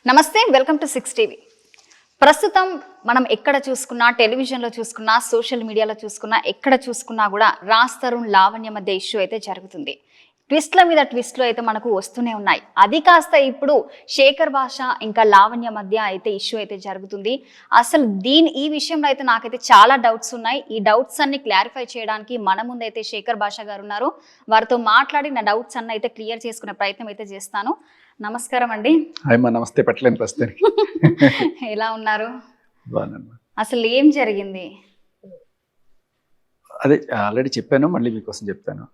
నమస్తే, welcome to 6 TV. ప్రస్తుతం మనం ఎక్కడ చూసుకున్నా, టెలివిజన్లో చూసుకున్నా, సోషల్ మీడియాలో చూసుకున్నా, ఎక్కడ చూసుకున్నా కూడా రాజ్ తరుణ్ లావణ్య మధ్య ఇష్యూ అయితే జరుగుతుంది. ట్విస్ట్ల మీద ట్విస్ట్లు అయితే మనకు వస్తూనే ఉన్నాయి. అది కాస్త ఇప్పుడు శేఖర్ భాష ఇంకా లావణ్య మధ్య అయితే ఇష్యూ అయితే జరుగుతుంది. అసలు ఈ విషయంలో అయితే నాకైతే చాలా డౌట్స్ ఉన్నాయి. ఈ డౌట్స్ అన్ని క్లారిఫై చేయడానికి మన ముందైతే శేఖర్ భాష గారు ఉన్నారు. వారితో మాట్లాడి నా డౌట్స్ అన్ని అయితే క్లియర్ చేసుకునే ప్రయత్నం అయితే చేస్తాను. నమస్కారం అండి. నమస్తే. పెట్టలేని ప్రస్తుతం ఎలా ఉన్నారు? అసలు ఏం జరిగింది? అదే ఆల్రెడీ చెప్పాను, మళ్ళీ మీకోసం చెప్తాను.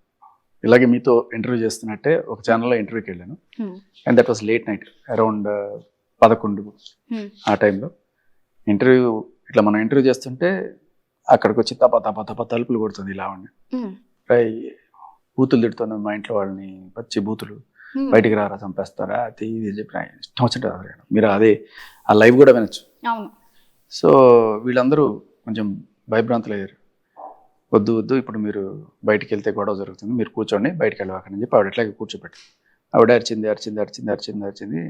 ఇలాగే మీతో ఇంటర్వ్యూ చేస్తున్నట్టే ఒక ఛానల్లో ఇంటర్వ్యూకి వెళ్ళాను. And that was late night, around 11 ఆ టైంలో ఇంటర్వ్యూ. ఇట్లా మనం ఇంటర్వ్యూ చేస్తుంటే అక్కడికి వచ్చి తప తలుపులు కొడుతుంది లావణ్య. బూతులు తిడుతున్నాను మా ఇంట్లో వాళ్ళని, పచ్చి బూతులు, బయటికి రారా చంపేస్తారా, అది ఇది చెప్పిన ఇష్టం వచ్చినట్టు. మీరు అదే ఆ లైవ్ కూడా వినొచ్చు. సో వీళ్ళందరూ కొంచెం భయభ్రాంతులు అయ్యారు. వద్దు ఇప్పుడు మీరు బయటికి వెళ్తే గొడవ జరుగుతుంది, మీరు కూర్చోండి, బయటికి వెళ్ళవాకని చెప్పి ఆవిడ ఎట్లాగే కూర్చోబెట్టి ఆవిడ అరిచింది.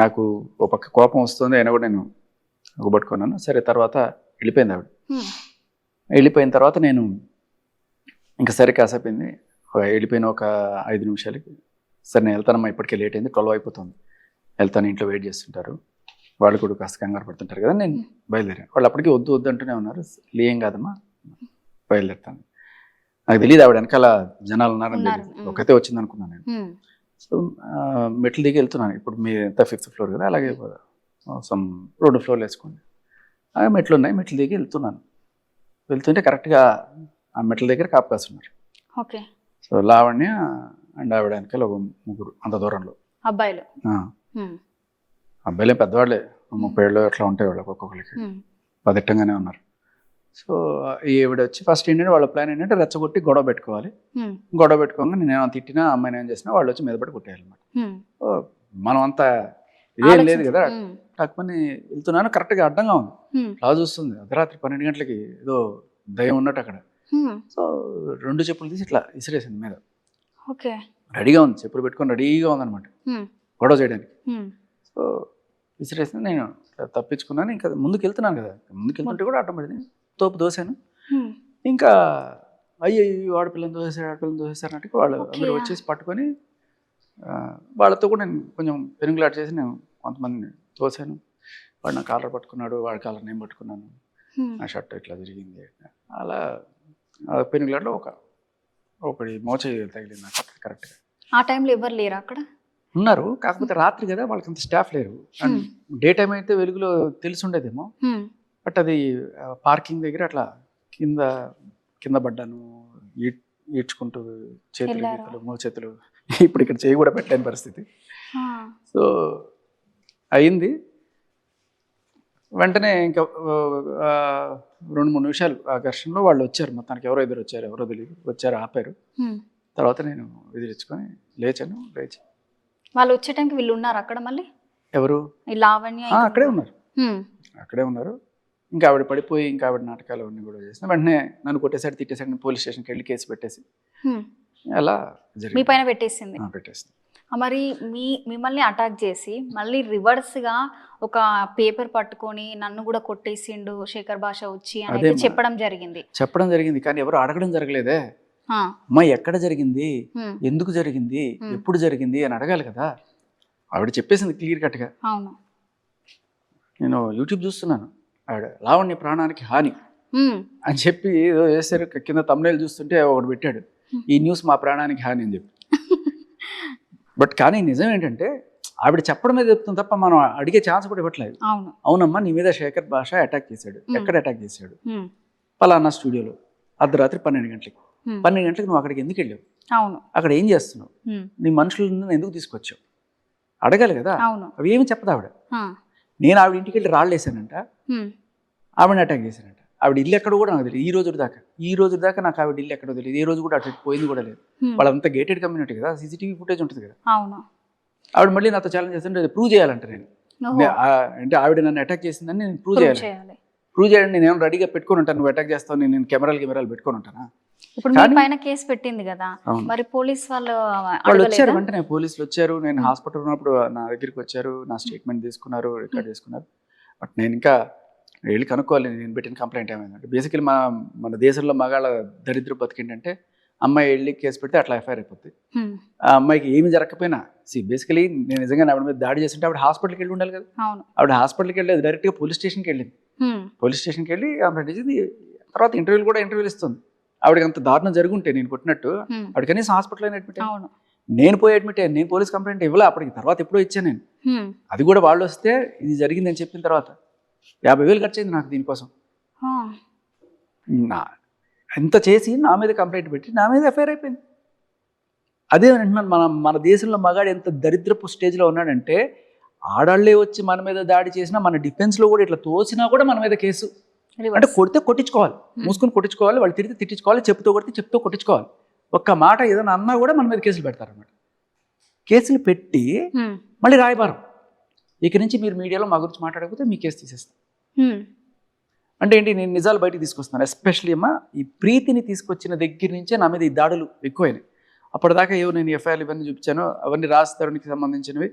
నాకు ఒక పక్క కోపం వస్తుంది, అయినా కూడా నేను పట్టుకున్నాను. సరే, తర్వాత వెళ్ళిపోయింది ఆవిడ. వెళ్ళిపోయిన తర్వాత నేను ఇంకా సరే కాసేపోయింది, వెళ్ళిపోయిన ఒక 5 నిమిషాలకి సరే నేను వెళ్తానమ్మా, ఇప్పటికే లేట్ అయింది, 12 అయిపోతుంది, వెళ్తాను, ఇంట్లో వెయిట్ చేస్తుంటారు, వాళ్ళు కూడా కాస్త కంగారు పడుతుంటారు కదా. నేను బయలుదేరాను. వాళ్ళు అప్పటికి వద్దు అంటూనే ఉన్నారు. ఏం కాదమ్మా, బయలుదేరుతాను. నాకు తెలియదు ఆవిడ వెనకాల జనాలు ఉన్నారని తెలియదు, ఒకతే వచ్చింది అనుకున్నాను నేను. సో మెట్లు దిగి వెళ్తున్నాను. ఇప్పుడు మీ ఎంత 5th ఫ్లోర్ కదా, అలాగే సమ్ 2 ఫ్లోర్లు వేసుకోండి, మెట్లు ఉన్నాయి, మెట్లు దిగి వెళ్తుంటే కరెక్ట్గా ఆ మెట్ల దగ్గర కాపు కాస్తున్నారు. ఓకే. సో లావణ్య అండ్ ఆవిడ వెనకాల ఒక 3 అంత దూరంలో అబ్బాయిలు. అబ్బాయిలే పెద్దవాళ్ళే, 30 ఏళ్ళు అట్లా ఉంటాయి వాళ్ళకి, ఒక్కొక్కరికి పదిట్టంగానే ఉన్నారు. సో ఈవిడ వచ్చి ఫస్ట్ ఏంటంటే వాళ్ళ ప్లాన్ ఏంటంటే రెచ్చగొట్టి గొడవ పెట్టుకోవాలి. గొడవ పెట్టుకోగా నేను తిట్టినా, అమ్మాయిని ఏం చేసినా వాళ్ళు వచ్చి మీద పడి కొట్టేయాలన్నమాట. మనం అంతా ఇదేం లేదు కదా. కాకపోతే వెళ్తున్నాను, కరెక్ట్గా అడ్డంగా ఉంది. అలా చూస్తుంది, అర్ధరాత్రి 12 గంటలకి ఏదో దయ్యం ఉన్నట్టు అక్కడ. సో 2 చెప్పులు తీసి ఇట్లా ఇసిరేసింది మీద. రెడీగా ఉంది, చెప్పులు పెట్టుకొని రెడీగా ఉందన్నమాట గొడవ చేయడానికి. సో విసిరేసింది. నేను తప్పించుకున్నాను. ఇంకా ముందుకు వెళ్తున్నాను కదా, ముందుకు వెళ్తుంటే కూడా అడ్డం పడింది, తోపు దోశాను. ఇంకా అయ్యో ఆడపిల్లని దోసేశారు అంటే వాళ్ళు అందరూ వచ్చేసి పట్టుకొని వాళ్ళతో కూడా నేను కొంచెం పెనుగులాట చేసి నేను కొంతమందిని తోసాను. వాడు నా కాలర్ పట్టుకున్నాడు, వాడి కాలర్ నేను పట్టుకున్నాను, నా షర్ట్ ఇట్లా జరిగింది. అలా పెనుగులాటలో ఒకటి మోచ తగిలింది నాకు కరెక్ట్గా. ఆ టైంలో ఎవరు లేరు అక్కడ? ఉన్నారు, కాకపోతే రాత్రి కదా, వాళ్ళకి అంత స్టాఫ్ లేరు. అండ్ డే టైం అయితే వెలుగులో తెలిసి ఉండేదేమో. బట్ అది పార్కింగ్ దగ్గర అట్లా కింద పడ్డాను, ఈడ్చుకుంటూ చేతులు మోచేతులు, ఇప్పుడు ఇక్కడ చేయి కూడా పెట్టలేని పరిస్థితి. సో అయింది. వెంటనే ఇంకా 2-3 నిమిషాలు ఆ ఘర్షణలో వాళ్ళు వచ్చారు. మొత్తానికి ఎవరో తెలియదు, వచ్చారు, ఆపారు. తర్వాత నేను ఎదిరించుకొని లేచి వాళ్ళు వచ్చే టైంకి వీళ్ళు ఉన్నారు అక్కడ. మళ్ళీ ఎవరు? లావణ్య అక్కడే ఉన్నారు. ఇంకా ఆవిడ పడిపోయి ఇంకా ఆవిడ నాటకాలు అన్నీ కూడా చేసిన వెంటనే నన్ను కొట్టేసాడు, తిట్టేసాడు. పోలీస్ స్టేషన్కి వెళ్ళి కేసు పెట్టేసి అలా మీ పైన పెట్టేసింది. మరి మిమ్మల్ని అటాక్ చేసి మళ్ళీ రివర్స్గా ఒక పేపర్ పట్టుకొని నన్ను కూడా కొట్టేసిండు శేఖర్ భాష వచ్చి అని చెప్పడం జరిగింది. కానీ ఎవరు అడగడం జరగలేదే. అమ్మా ఎక్కడ జరిగింది, ఎందుకు జరిగింది, ఎప్పుడు జరిగింది అని అడగాలి కదా. ఆవిడ చెప్పేసింది క్లియర్ కట్గా. నేను యూట్యూబ్ చూస్తున్నాను, ఆవిడ లావణ్య ప్రాణానికి హాని అని చెప్పి ఏదో వేసారు. కింద తమ్ముళ్ళు చూస్తుంటే ఒకడు పెట్టాడు, ఈ న్యూస్ మా ప్రాణానికి హాని అని చెప్పి. బట్ కానీ నిజం ఏంటంటే ఆవిడ చెప్పడం మీద చెప్తుంది తప్ప మనం అడిగే ఛాన్స్ కూడా ఇవ్వట్లేదు. అవునమ్మా నీ మీద శేఖర్ భాష అటాక్ చేశాడు, ఎక్కడ అటాక్ చేశాడు, పలానా స్టూడియోలో అర్ధరాత్రి 12 గంటలకి. 12 గంటలకు నువ్వు అక్కడికి ఎందుకు వెళ్ళావు, అక్కడ ఏం చేస్తున్నావు, నీ మనుషులను ఎందుకు తీసుకొచ్చావు అడగాలి కదా. అవి ఏమి చెప్పదు ఆవిడ. నేను ఆవిడ ఇంటికి వెళ్ళి రాళ్ళు వేసానంట, ఆవిడని అటాక్ చేశానంట. ఆవిడ ఇల్లు ఎక్కడో కూడా నాకు తెలియదు ఈ రోజు దాకా నాకు ఆవిడ ఇల్లు ఎక్కడో తెలియదు. ఏ రోజు కూడా అటు పోయింది కూడా లేదు. వాళ్ళంతా గేటెడ్ కమ్యూనిటీ కదా, CCTV ఫుటేజ్ ఉంటుంది కదా. ఆవిడ మళ్ళీ నాతో ఛాలెంజ్ చేస్తుంటే ప్రూవ్ చేయాలంట. నేను అంటే ఆవిడ నన్ను అటాక్ చేసిందని నేను ప్రూవ్ చేయాలి. ప్రూవ్ చేయండి, నేను రెడీగా పెట్టుకొని ఉంటాను, నువ్వు అటాక్ చేస్తావు, నేను కెమెరాలు పెట్టుకొని ఉంటానా? ఇప్పుడు మీ పైన కేసు పెట్టింది కదా, మరి పోలీస్ వాళ్ళు వచ్చారు, వెంటనే పోలీసులు వచ్చారు. నేను హాస్పిటల్ ఉన్నప్పుడు నా దగ్గరికి వచ్చారు, నా స్టేట్మెంట్ తీసుకున్నారు, రికార్డ్ చేసుకున్నారు. బట్ నేను ఇంకా వెళ్ళి కనుక్కోవాలి నేను పెట్టిన కంప్లైంట్ ఏమైందంటే. బేసికలీ మన దేశంలో మగాళ్ళ దరిద్ర బతికేంటంటే అమ్మాయి వెళ్ళి కేసు పెడితే అట్లా ఎఫ్ఐఆర్ అయిపోతుంది. ఆ అమ్మాయికి ఏమి జరగకపోయినా బేసికలీ నేను నిజంగా ఆవిడ మీద దాడి చేస్తుంటే ఆవిడ హాస్పిటల్కి వెళ్ళి ఉండాలి కదా. ఆవిడ హాస్పిటల్కి వెళ్ళి డైరెక్ట్గా పోలీస్ స్టేషన్కి వెళ్ళింది. పోలీస్ స్టేషన్కి వెళ్ళి ఆమె తర్వాత ఇంటర్వ్యూలు ఇస్తుంది. ఆవిడకి అంత దారుణం జరుగుంటే నేను కొట్టినట్టు ఆవిడ కనీసం హాస్పిటల్లో అడ్మిట్ అయ్యాను. నేను పోయి అడ్మిట్ అయ్యాను, నేను పోలీస్ కంప్లైంట్ ఇవ్వలే అప్పటికి. తర్వాత ఎప్పుడో ఇచ్చాను నేను. అది కూడా వాళ్ళు వస్తే ఇది జరిగింది అని చెప్పిన తర్వాత 50,000 ఖర్చు అయింది నాకు దీనికోసం. ఎంత చేసి నా మీద కంప్లైంట్ పెట్టి నా మీద ఎఫ్ఐఆర్ అయిపోయింది. అదే అంటున్నాను, మన దేశంలో మగాడు ఎంత దరిద్రపు స్టేజ్లో ఉన్నాడంటే ఆడాళ్లే వచ్చి మన మీద దాడి చేసినా, మన డిఫెన్స్లో కూడా ఇట్లా తోసినా కూడా మన మీద కేసు. అంటే కొడితే కొట్టించుకోవాలి, మూసుకొని కొట్టించుకోవాలి, వాళ్ళు తిరిగితే తిట్టించుకోవాలి, చెప్తూ కొడితే చెప్తూ కొట్టించుకోవాలి. ఒక్క మాట ఏదైనా అన్నా కూడా మన మీద కేసులు పెడతారన్నమాట. కేసులు పెట్టి మళ్ళీ రాయబారం, ఇక నుంచి మీరు మీడియాలో మా గురించి మాట్లాడకపోతే మీ కేసు తీసేస్తాం. అంటే ఏంటి, నేను నిజాలు బయటకు తీసుకొస్తున్నాను. ఎస్పెషల్లీ అమ్మా ఈ ప్రీతిని తీసుకొచ్చిన దగ్గర నుంచే నా మీద ఈ దాడులు ఎక్కువైనాయి. అప్పటిదాకా నేను ఎఫ్ఐఆర్లు ఇవన్నీ చూపించాను, అవన్నీ రాజతరుణ్కి సంబంధించినవి,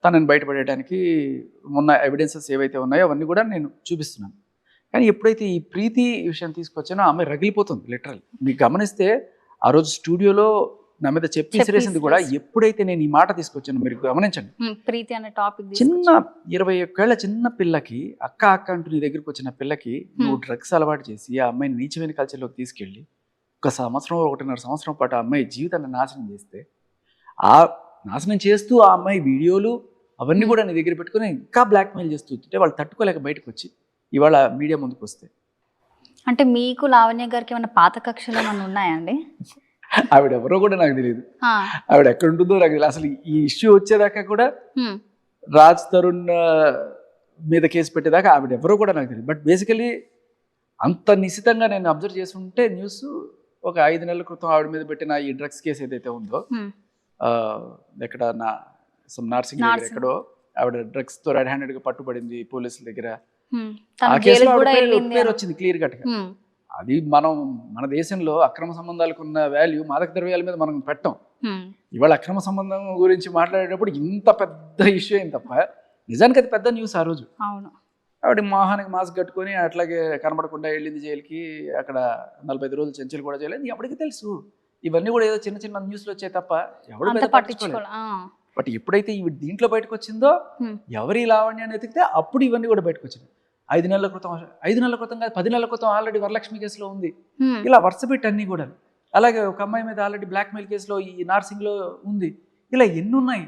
తనని బయటపడేయడానికి ఉన్న ఎవిడెన్సెస్ ఏవైతే ఉన్నాయో అవన్నీ కూడా నేను చూపిస్తున్నాను. కానీ ఎప్పుడైతే ఈ ప్రీతి విషయం తీసుకొచ్చానో ఆమె రగిలిపోతుంది లిటరల్. మీకు గమనిస్తే ఆ రోజు స్టూడియోలో నా మీద చెప్పేసింది కూడా ఎప్పుడైతే నేను ఈ మాట తీసుకొచ్చాను మీరు గమనించండి. ప్రీతి అనే టాపిక్ చిన్న 21 ఏళ్ల చిన్న పిల్లకి అక్క అంటూ నీ దగ్గరికి వచ్చిన పిల్లకి నువ్వు డ్రగ్స్ అలవాటు చేసి ఆ అమ్మాయిని నీచమైన కల్చర్లోకి తీసుకెళ్ళి 1.5 సంవత్సరం పాటు ఆ అమ్మాయి జీవితాన్ని నాశనం చేస్తే, ఆ నాశనం చేస్తూ ఆ అమ్మాయి వీడియోలు అవన్నీ కూడా నీ దగ్గర పెట్టుకుని ఇంకా బ్లాక్మెయిల్ చేస్తుంటే వాళ్ళు తట్టుకోలేక బయటకు వచ్చి ఇవాళ మీడియా ముందుకు వస్తే. అంటే మీకు లావణ్య గారికి ఏమైనా పాత కక్షలు ఏమైనా ఉన్నాయండి? ఆవిడ ఎవరో కూడా నాకు తెలియదు, ఆవిడ ఎక్కడ ఉంటుందో నాకు తెలియదు. అసలు ఈ ఇష్యూ వచ్చేదాకా కూడా రాజ్ తరుణ్ మీద కేసు పెట్టేదాకా ఆవిడ ఎవరో కూడా నాకు తెలియదు. బట్ బేసికలీ అంత నిశితంగా నేను అబ్జర్వ్ చేస్తుంటే న్యూస్ ఒక 5 నెలల క్రితం ఆవిడ మీద పెట్టిన ఈ డ్రగ్స్ కేసు ఏదైతే ఉందో, ఎక్కడ నార్సింగ్ దగ్గర ఎక్కడో ఆవిడ డ్రగ్స్ తో రెడ్ హ్యాండెడ్ గా పట్టుబడింది పోలీసుల దగ్గర. ఆ కేసులో పేరు వచ్చింది క్లియర్ కట్ గా. అది మన దేశంలో అక్రమ సంబంధాలకు ఉన్న వాల్యూ మాదక ద్రవ్యాల మీద మనం పెట్టం. ఇవాళ అక్రమ సంబంధం గురించి మాట్లాడేటప్పుడు ఇంత పెద్ద ఇష్యూ అయింది తప్ప నిజానికి అది పెద్ద న్యూస్. ఆ రోజు ఆవిడ మొహానికి మాస్క్ కట్టుకొని అట్లాగే కనబడకుండా వెళ్ళింది జైలుకి. అక్కడ 45 రోజులు చెంచులు కూడా చేయలేదు. ఎవరికి తెలుసు ఇవన్నీ కూడా ఏదో చిన్న చిన్న న్యూస్లు వచ్చాయి తప్ప ఎవరు పట్టించుకోలేదు. బట్ ఎప్పుడైతే దీంట్లో బయటకు వచ్చిందో, ఎవరి లావణ్యాన్ని ఎతికితే అప్పుడు ఇవన్నీ కూడా బయటకు వచ్చింది. 5 నెలల క్రితం కాదు 10 నెలల క్రితం ఆల్రెడీ వరలక్ష్మి కేసులో ఉంది. ఇలా వరుస పెట్టి అన్ని కూడా. అలాగే ఒక అమ్మాయి మీద ఆల్రెడీ బ్లాక్మెయిల్ కేసులో ఈ నార్సింగ్ లో ఉంది. ఇలా ఎన్ని ఉన్నాయి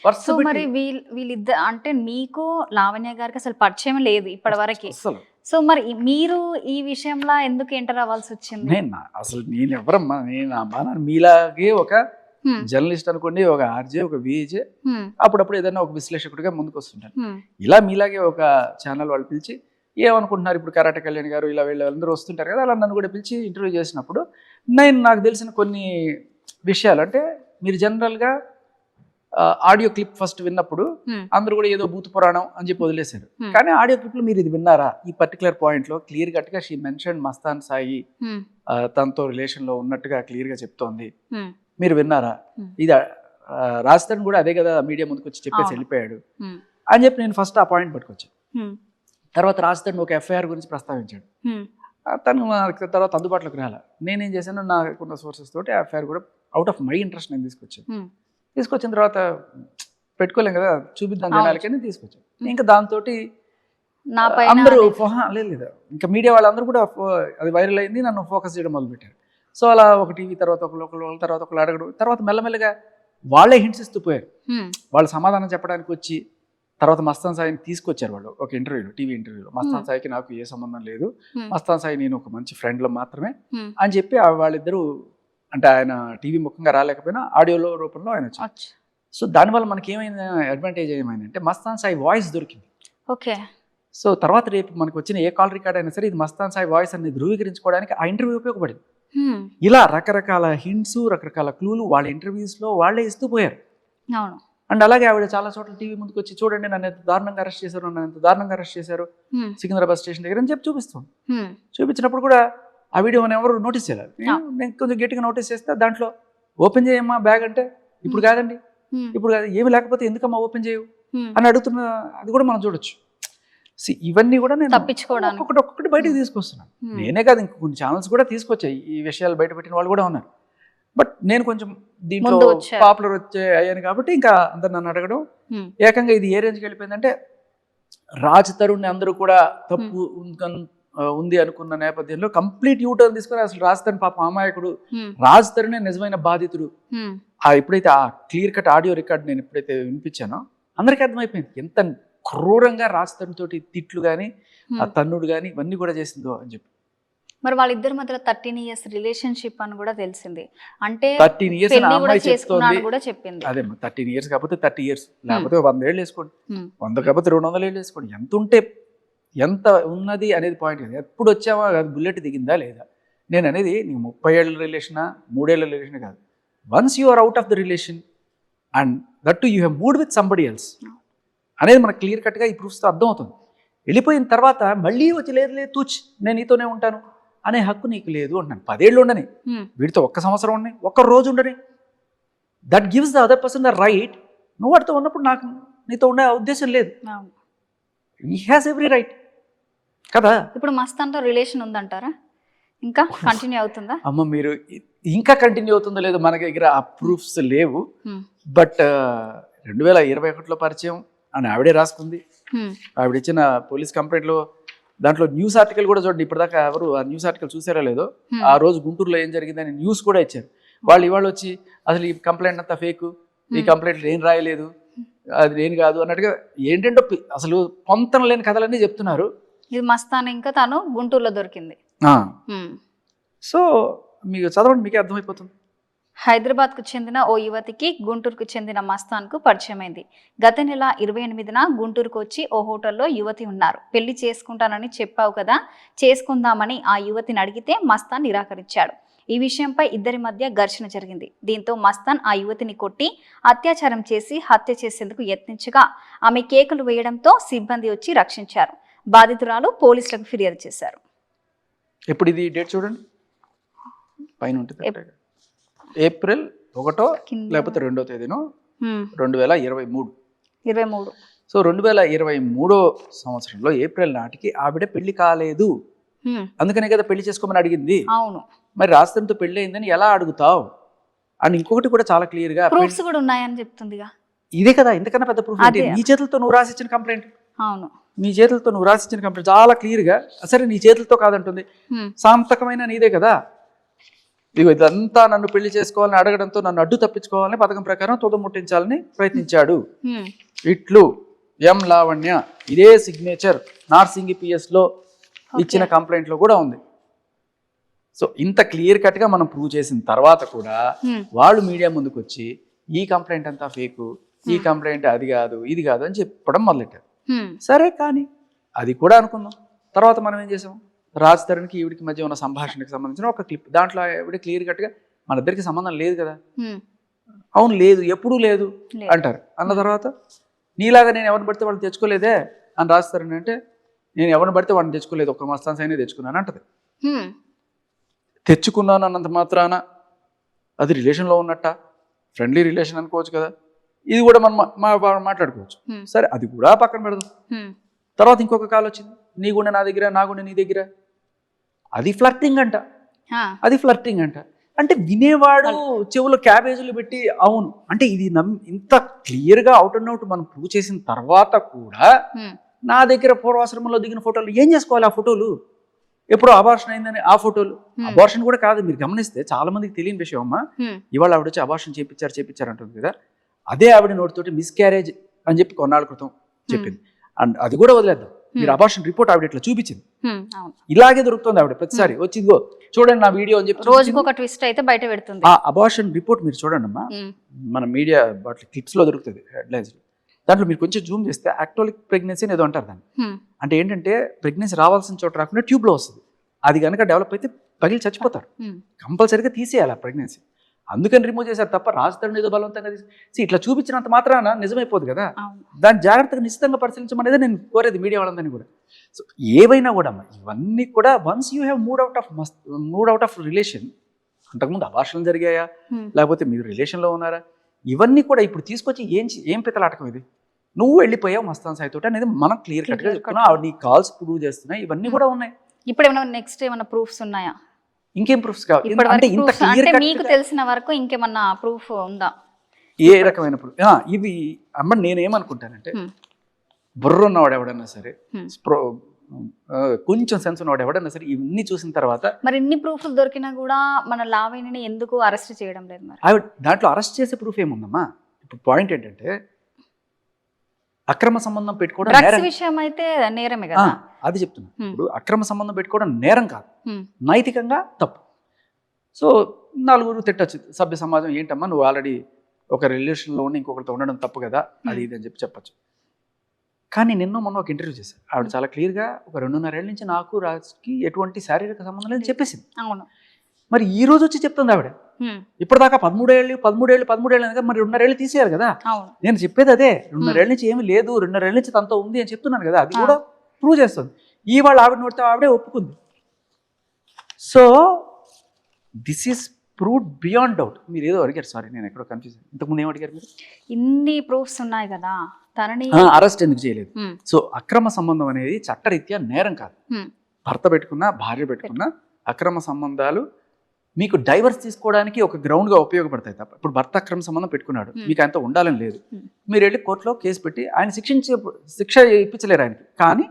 వరుస. మరి వీళ్ళిద్దరు అంటే మీకు లావణ్య గారికి అసలు పరిచయం లేదు ఇప్పటి వరకు. సో మరి మీరు ఈ విషయంలో ఎందుకు ఎంటర్ అవ్వాల్సి వచ్చింది? నేను ఎవరమ్మా, మీలాగే ఒక జర్నలిస్ట్ అనుకోండి, ఒక ఆర్జే, ఒక విజే, అప్పుడప్పుడు ఏదైనా ఒక విశ్లేషకుడిగా ముందుకు వస్తుంటాను. ఇలా మీలాగే ఒక ఛానల్ వాళ్ళు పిలిచి ఏమనుకుంటున్నారు ఇప్పుడు కరాటే కళ్యాణ్ గారు ఇలా వీళ్ళందరూ వస్తుంటారు కదా, అలా నన్ను కూడా పిలిచి ఇంటర్వ్యూ చేసినప్పుడు నాకు తెలిసిన కొన్ని విషయాలు, అంటే మీరు జనరల్గా ఆడియో క్లిప్ ఫస్ట్ విన్నప్పుడు అందరూ కూడా ఏదో భూత పురాణం అని చెప్పి వదిలేశారు. కానీ ఆడియో క్లిప్ లో మీరు ఇది విన్నారా, ఈ పర్టికులర్ పాయింట్ లో క్లియర్ కట్ గా షీ మెన్షన్ మస్తాన్ సాయి తనతో రిలేషన్ లో ఉన్నట్టుగా క్లియర్ గా చెప్తోంది, మీరు విన్నారా? ఇది రాజస్థాన్ కూడా అదే కదా మీడియా ముందుకు వచ్చి చెప్పేసి వెళ్ళిపోయాడు అని చెప్పి నేను ఫస్ట్ ఆ పాయింట్ పట్టుకొచ్చాను. తర్వాత రాజస్థాన్ ఒక ఎఫ్ఐఆర్ గురించి ప్రస్తావించాడు. తను తర్వాత అందుబాటులోకి రాలా. నేనేం చేశాను, నాకున్న సోర్సెస్ తోటి ఎఫ్ఐఆర్ కూడా అవుట్ ఆఫ్ మై ఇంట్రెస్ట్ నేను తీసుకొచ్చిన తర్వాత పెట్టుకోలేం కదా, చూపిద్దాం జనాలకని తీసుకొచ్చాను. ఇంకా దాంతో అందరూ లేదు ఇంకా మీడియా వాళ్ళందరూ కూడా అది వైరల్ అయింది, నన్ను ఫోకస్ చేయడం మొదలుపెట్టారు. సో అలా ఒక టీవీ తర్వాత ఒకళ్ళు తర్వాత ఒకళ్ళు అడగడం, తర్వాత మెల్లమెల్లగా వాళ్ళే హింట్స్ ఇస్తూ పోయారు. వాళ్ళు సమాధానం చెప్పడానికి వచ్చి తర్వాత మస్తాన్ సాయిని తీసుకొచ్చారు వాళ్ళు ఒక ఇంటర్వ్యూలో, టీవీ ఇంటర్వ్యూలో. మస్తాన్ సాయికి నాకు ఏ సంబంధం లేదు, మస్తాన్ సాయి నేను ఒక మంచి ఫ్రెండ్లో మాత్రమే అని చెప్పి వాళ్ళిద్దరూ, అంటే ఆయన టీవీ ముఖంగా రాలేకపోయినా ఆడియోలో రూపంలో ఆయన వచ్చారు. సో దానివల్ల మనకి ఏమైంది అడ్వాంటేజ్ ఏమైందంటే మస్తాన్ సాయి వాయిస్ దొరికింది. ఓకే. సో తర్వాత రేపు మనకు వచ్చిన ఏ కాల్ రికార్డ్ అయినా సరే ఇది మస్తాన్ సాయి వాయిస్ అనేది ధృవీకరించుకోవడానికి ఆ ఇంటర్వ్యూ ఉపయోగపడింది. ఇలా రకరకాల హింట్స్, రకరకాల క్లూలు వాళ్ళ ఇంటర్వ్యూస్లో వాళ్ళే ఇస్తూ పోయారు. అండ్ అలాగే ఆవిడ చాలా చోట్ల టీవీ ముందుకు వచ్చి చూడండి నన్ను ఎంత దారుణంగా అరెస్ట్ చేశారు, నన్ను ఎంత దారుణంగా అరెస్ట్ చేశారు సికింద్రాబాద్ స్టేషన్ దగ్గర అని చెప్పి చూపిస్తాం. చూపించినప్పుడు కూడా ఆ వీడియోని ఎవరు నోటీస్ చేయాలి. నేను కొంచెం గట్టిగా నోటీస్ చేస్తే దాంట్లో ఓపెన్ చేయమ్మా బ్యాగ్ అంటే ఇప్పుడు కాదండి, ఇప్పుడు కాదు, ఏమి లేకపోతే ఎందుకమ్మా ఓపెన్ చేయవు అని అడుగుతున్న అది కూడా మనం చూడొచ్చు. ఇవన్నీ కూడా నేను ఒక్కొక్కటి బయటకు తీసుకొస్తున్నాను. నేనే కాదు, ఇంక కొన్ని ఛానల్స్ కూడా తీసుకొచ్చాయి ఈ విషయాలు బయట పెట్టిన వాళ్ళు కూడా ఉన్నారు. బట్ నేను కొంచెం దీంట్లో పాపులర్ అయ్యాను కాబట్టి ఇంకా అందరు నన్ను అడగడం, ఏకంగా ఇది ఏ రేంజ్కి వెళ్ళిపోయిందంటే రాజ్ తరుణ్ అందరూ కూడా తప్పు ఉంది అనుకున్న నేపథ్యంలో కంప్లీట్ యూటర్న్ తీసుకుని అసలు రాజ్ తరుణ్ పాపం అమాయకుడు, రాజ్ తరుణే నిజమైన బాధితుడు. ఎప్పుడైతే ఆ క్లియర్ కట్ ఆడియో రికార్డ్ నేను ఎప్పుడైతే వినిపించానో అందరికీ అర్థమైపోయింది ఎంత క్రూరంగా రాజ్ తరుణ్ తోటి తిట్లు కానీ ఆ తన్నుడు కానీ ఇవన్నీ కూడా చేసిందో అని చెప్పి. మరి వాళ్ళిద్దరి మధ్యలో 13 years రిలేషన్షిప్ అని కూడా తెలిసింది. అంటే 13 years అమ్మాయి చెప్తోంది. కూడా చెప్పింది అదే 13 years కాకపోతే 30 years, లేకపోతే 100 ఏళ్ళు వేసుకోండి, 100 కాకపోతే 200 ఏళ్ళు వేసుకోండి. ఎంత ఉంటే ఎంత ఉన్నది అనేది పాయింట్ కదా. ఎప్పుడు వచ్చావా కాదు, బుల్లెట్ దిగిందా లేదా. నేను అనేది నీకు 30 ఏళ్ళ రిలేషనా 3 ఏళ్ళ రిలేషన్ కాదు. Once you are out of the relation and that you have moved with somebody else అనేది మనకు క్లియర్ కట్గా ఈ ప్రూఫ్స్తో అర్థమవుతుంది. వెళ్ళిపోయిన తర్వాత మళ్ళీ వచ్చి లేదు లేదు తూచి నేను నీతోనే ఉంటాను అనే హక్కు నీకు లేదు అంటున్నాను. 10 ఏళ్ళు ఉండని, వీడితో 1 సంవత్సరం ఉండని, 1 రోజు ఉండని, that gives the other person the right. నువ్వు వాడితో ఉన్నప్పుడు నాకు నీతో ఉండే ఉద్దేశం లేదు. హీ హ్యాస్ ఎవ్రీ రైట్ కదా. ఇప్పుడు మస్తాన్తో రిలేషన్ ఉందంటారా? ఇంకా కంటిన్యూ అవుతుందా? అమ్మ మీరు ఇంకా కంటిన్యూ అవుతుందో లేదో మన దగ్గర ఆ ప్రూఫ్స్ లేవు. బట్ 2021లో పరిచయం అని ఆవిడే రాసుకుంది. ఆవిడ ఇచ్చిన పోలీస్ కంప్లైంట్లో దాంట్లో న్యూస్ ఆర్టికల్ కూడా చూడండి. ఇప్పటిదాకా ఎవరు ఆ న్యూస్ ఆర్టికల్ చూసారో లేదో, ఆ రోజు గుంటూరులో ఏం జరిగిందని న్యూస్ కూడా ఇచ్చారు. వాళ్ళు ఇవాళ వచ్చి అసలు ఈ కంప్లైంట్ అంతా ఫేక్, ఈ కంప్లైంట్ ఏం రాయలేదు, అది నేను కాదు అన్నట్టుగా ఏంటంటే అసలు పొంతన లేని కథలన్నీ చెప్తున్నారు. ఇది మస్తాన్ ఇంకా తను గుంటూరులో దొరికింది. సో మీకు చదవండి, మీకే అర్థమైపోతుంది. హైదరాబాద్కు చెందిన ఓ యువతికి గుంటూరుకు చెందిన మస్తాన్కు పరిచయమైంది. గత నెల 28న గుంటూరుకు వచ్చి ఓ హోటల్లో యువతి ఉన్నారు. పెళ్లి చేసుకుంటానని చెప్పావు కదా, చేసుకుందామని ఆ యువతిని అడిగితే మస్తాన్ నిరాకరించాడు. ఈ విషయంపై ఇద్దరి మధ్య ఘర్షణ జరిగింది. దీంతో మస్తాన్ ఆ యువతిని కొట్టి అత్యాచారం చేసి హత్య చేసేందుకు యత్నించగా ఆమె కేకలు వేయడంతో సిబ్బంది వచ్చి రక్షించారు. బాధితురాలు పోలీసులకు ఫిర్యాదు చేశారు. ఇప్పుడు ఇది డేట్ చూడండి, పైన ఉంటుంది. ఏప్రిల్ 1 లేకపోతే 2వ తేదీనో 2023. సో 2023 సంవత్సరంలో ఏప్రిల్ నాటికి ఆవిడ పెళ్లి కాలేదు. అందుకనే కదా పెళ్లి చేసుకోమని అడిగింది. అవును. మరి రాష్ట్రంతో పెళ్లి అయిందని ఎలా అడుగుతావు అని ఇంకొకటి కూడా చాలా క్లియర్ గా ప్రూఫ్స్ కూడా ఉన్నాయని చెప్తుందిగా. ఇదే కదా ఇంతకన్నా పెద్ద ప్రూఫ్. నీ చేతులతో నువ్వు రాసిచ్చిన కంప్లైంట్. అవును, నీ చేతులతో నువ్వు రాసిచ్చిన కంప్లైంట్ చాలా క్లియర్ గా. సరే నీ చేతులతో కాదంటుంది, సాంతకమైన నీదే కదా. ఇదిగో ఇదంతా నన్ను పెళ్లి చేసుకోవాలని అడగడంతో నన్ను అడ్డు తప్పించుకోవాలని పథకం ప్రకారం తుదముట్టించాలని ప్రయత్నించాడు. ఇట్లు ఎం లావణ్య. ఇదే సిగ్నేచర్ నార్సింగి PS లో ఇచ్చిన కంప్లైంట్ లో కూడా ఉంది. సో ఇంత క్లియర్ కట్ గా మనం ప్రూవ్ చేసిన తర్వాత కూడా వాళ్ళు మీడియా ముందుకు వచ్చి ఈ కంప్లైంట్ అంతా ఫేకు, ఈ కంప్లైంట్ అది కాదు ఇది కాదు అని చెప్పడం మొదలెట్టారు. సరే కానీ అది కూడా అనుకుందాం. తర్వాత మనం ఏం చేసాం, రాజ్ తరుణ్కి ఈవిడికి మధ్య ఉన్న సంభాషణకి సంబంధించిన ఒక క్లిప్, దాంట్లో ఆవిడ క్లియర్ కట్గా మన ఇద్దరికి సంబంధం లేదు కదా, అవును లేదు ఎప్పుడూ లేదు అంటారు. అన్న తర్వాత నీలాగా నేను ఎవరిని పడితే వాళ్ళు తెచ్చుకోలేదే అని రాజ్ తరుణ్ అంటే, నేను ఎవరిని పడితే వాడిని తెచ్చుకోలేదు, ఒక మస్తాన్ సైనే తెచ్చుకున్నాను అంటది. తెచ్చుకున్నాను అన్నంత మాత్రాన అది రిలేషన్లో ఉన్నట్ట, ఫ్రెండ్లీ రిలేషన్ అనుకోవచ్చు కదా. ఇది కూడా మనం మాట్లాడుకోవచ్చు. సరే అది కూడా పక్కన పెడదాం. తర్వాత ఇంకొక కాల్ వచ్చింది, నీ గుండె నా దగ్గర, నా గుండె నీ దగ్గర. అది ఫ్లర్టింగ్ అంట, అది ఫ్లర్టింగ్ అంట. అంటే వినేవాడు చెవులో క్యాబేజీలు పెట్టి అవును అంటే ఇది ఇంత క్లియర్గా అవుట్ అండ్ అవుట్ మనం ప్రూవ్ చేసిన తర్వాత కూడా నా దగ్గర పూర్వాశ్రమంలో దిగిన ఫోటోలు ఏం చేసుకోవాలి? ఆ ఫోటోలు ఎప్పుడో అబార్షన్ అయిందని ఆ ఫోటోలు, అబార్షన్ కూడా కాదు. మీరు గమనిస్తే చాలా మందికి తెలియని విషయం అమ్మా, ఇవాళ ఆవిడ వచ్చి అబార్షన్ చేపించారు అంటుంది కదా, అదే ఆవిడ నోటితోటి మిస్క్యారేజ్ అని చెప్పి కొన్నాళ్ళ క్రితం చెప్పింది. అండ్ అది కూడా వదిలేద్దాం, మీరు అబార్షన్ రిపోర్ట్ ఆవిడ ఇట్లా చూపించింది, ఇలాగే దొరుకుతుంది ఆవిడ ప్రతిసారి వచ్చి ఇదిగో చూడండి నా వీడియో అని చెప్పి రోజుకు ఒక ట్విస్ట్ అయితే బయట పెడుతుంది. ఆ అబార్షన్ రిపోర్ట్ మీరు చూడండి అమ్మా, మన మీడియా వాటి క్లిప్స్ లో దొరుకుతుంది హెడ్లైన్స్. దాంట్లో మీరు కొంచెం జూమ్ చేస్తే యాక్టోలిక్ ప్రెగ్నెన్సీ అని ఏదో అంటారు దాన్ని. అంటే ఏంటంటే ప్రెగ్నెన్సీ రావాల్సిన చోట రాకుండా ట్యూబ్ లో వస్తుంది. అది కనుక డెవలప్ అయితే పగిలి చచ్చిపోతారు. కంపల్సరీగా తీసేయాలి ఆ ప్రెగ్నెన్సీ. అందుకని రిమూవ్ చేశారు తప్ప రాజ్ తరుణ్ ఏదో బలవంతంగా ఇట్లా చూపించినంత మాత్రాన నిజమైపోదు కదా. అవును. దాన్ని జాగ్రత్తగా నిశ్చితంగా పరిశీలించమనేది నేను కోరేది మీడియా వాళ్ళందరినీ కూడా. సో ఏవైనా కూడా అమ్మా ఇవన్నీ కూడా once you have mood out of relation, అంతకుముందు అభాషణలు జరిగాయా లేకపోతే మీరు రిలేషన్లో ఉన్నారా, ఇవన్నీ కూడా ఇప్పుడు తీసుకొచ్చి ఏం పితలాటకం ఇది, నువ్వు వెళ్ళిపోయావు మస్తాన్ సాయి తోటి అనేది మనం క్లియర్ కట్గా చెప్తున్నాం. ఆవిడ నీ కాల్స్ ప్రూవ్ చేస్తున్నాయి, ఇవన్నీ కూడా ఉన్నాయి. ఇప్పుడు ఏమైనా నెక్స్ట్ ఏమైనా ప్రూఫ్స్ ఉన్నాయా? ఇంకేం ప్రూఫ్స్ కావాలి అంటే ఇంత క్లియర్ కట్ మీకు తెలిసిన వరకు ఇంకేమన్నా ప్రూఫ్ ఉందా? ఏ రకమైన ప్రూఫ్? ఇవి అమ్మ నేనేమనుకుంటానంటే బుర్ర ఉన్నవాడు ఎవడన్నా సరే, కొంచెం సెన్స్ ఉన్నవాడు ఎవడన్నా సరే ఇవన్నీ చూసిన తర్వాత మరి ఇన్ని ప్రూఫ్లు దొరికినా కూడా మన లావణ్యని ఎందుకు అరెస్ట్ చేయడం లేదు? మరి ఆవిడ దాంట్లో అరెస్ట్ చేసే ప్రూఫ్ ఏముందమ్మా? ఇప్పుడు పాయింట్ ఏంటంటే అక్రమ సంబంధం పెట్టుకోవడం డ్రగ్స్ విషయం అయితే నేరమే కదా, అది చెప్తున్నా. ఇప్పుడు అక్రమ సంబంధం పెట్టుకోవడం నేరం కాదు, నైతికంగా తప్పు. సో నలుగురు తిట్టచ్చు, సభ్య సమాజం ఏంటమ్మా నువ్వు ఆల్రెడీ ఒక రిలేషన్లో ఉండి ఇంకొకరితో ఉండడం తప్పు కదా అది ఇది అని చెప్పచ్చు. కానీ నిన్న మొన్న ఒక ఇంటర్వ్యూ చేశారు ఆవిడ చాలా క్లియర్గా, ఒక 2.5 ఏళ్ళ నుంచి నాకు రాజ్కి ఎటువంటి శారీరక సంబంధం లేదని చెప్పేసింది. అవును. మరి ఈ రోజు వచ్చి చెప్తుంది ఆవిడ, ఇప్పటిదాకా 13 ఏళ్ళు అనగా మరి 2.5 ఏళ్ళు తీసేయాలి కదా. నేను చెప్పేది అదే, 2.5 ఏళ్ళ నుంచి ఏమీ లేదు, 2.5 ఏళ్ళ నుంచి తనతో ఉంది అని చెప్తున్నాను కదా, అది కూడా ప్రూవ్ చేస్తుంది. ఇవాళ ఆవిడ నోటితో ఆవిడే ఒప్పుకుంది. So this is proved beyond doubt. మీరు ఏదో అడిగారు, సారీ నేను ఎక్కడో కన్ఫ్యూజ్. ఇంతకుముందు ఏం అడిగారు మీరు? ఇన్ని ప్రూఫ్స్ ఉన్నాయి కదా, తనని అరెస్ట్ ఎందుకు చేయలేదు? సో అక్రమ సంబంధం అనేది చట్టరీత్యా నేరం కాదు. భర్త పెట్టుకున్నా భార్య పెట్టుకున్నా అక్రమ సంబంధాలు మీకు డైవర్స్ తీసుకోవడానికి ఒక గ్రౌండ్గా ఉపయోగపడతాయి తప్ప, ఇప్పుడు భర్త అక్రమ సంబంధం పెట్టుకున్నాడు, మీకు ఆయనతో ఉండాలని లేదు, మీరు వెళ్ళి కోర్టులో కేసు పెట్టి ఆయన శిక్ష ఇప్పించలేరు ఆయనకి, కానీ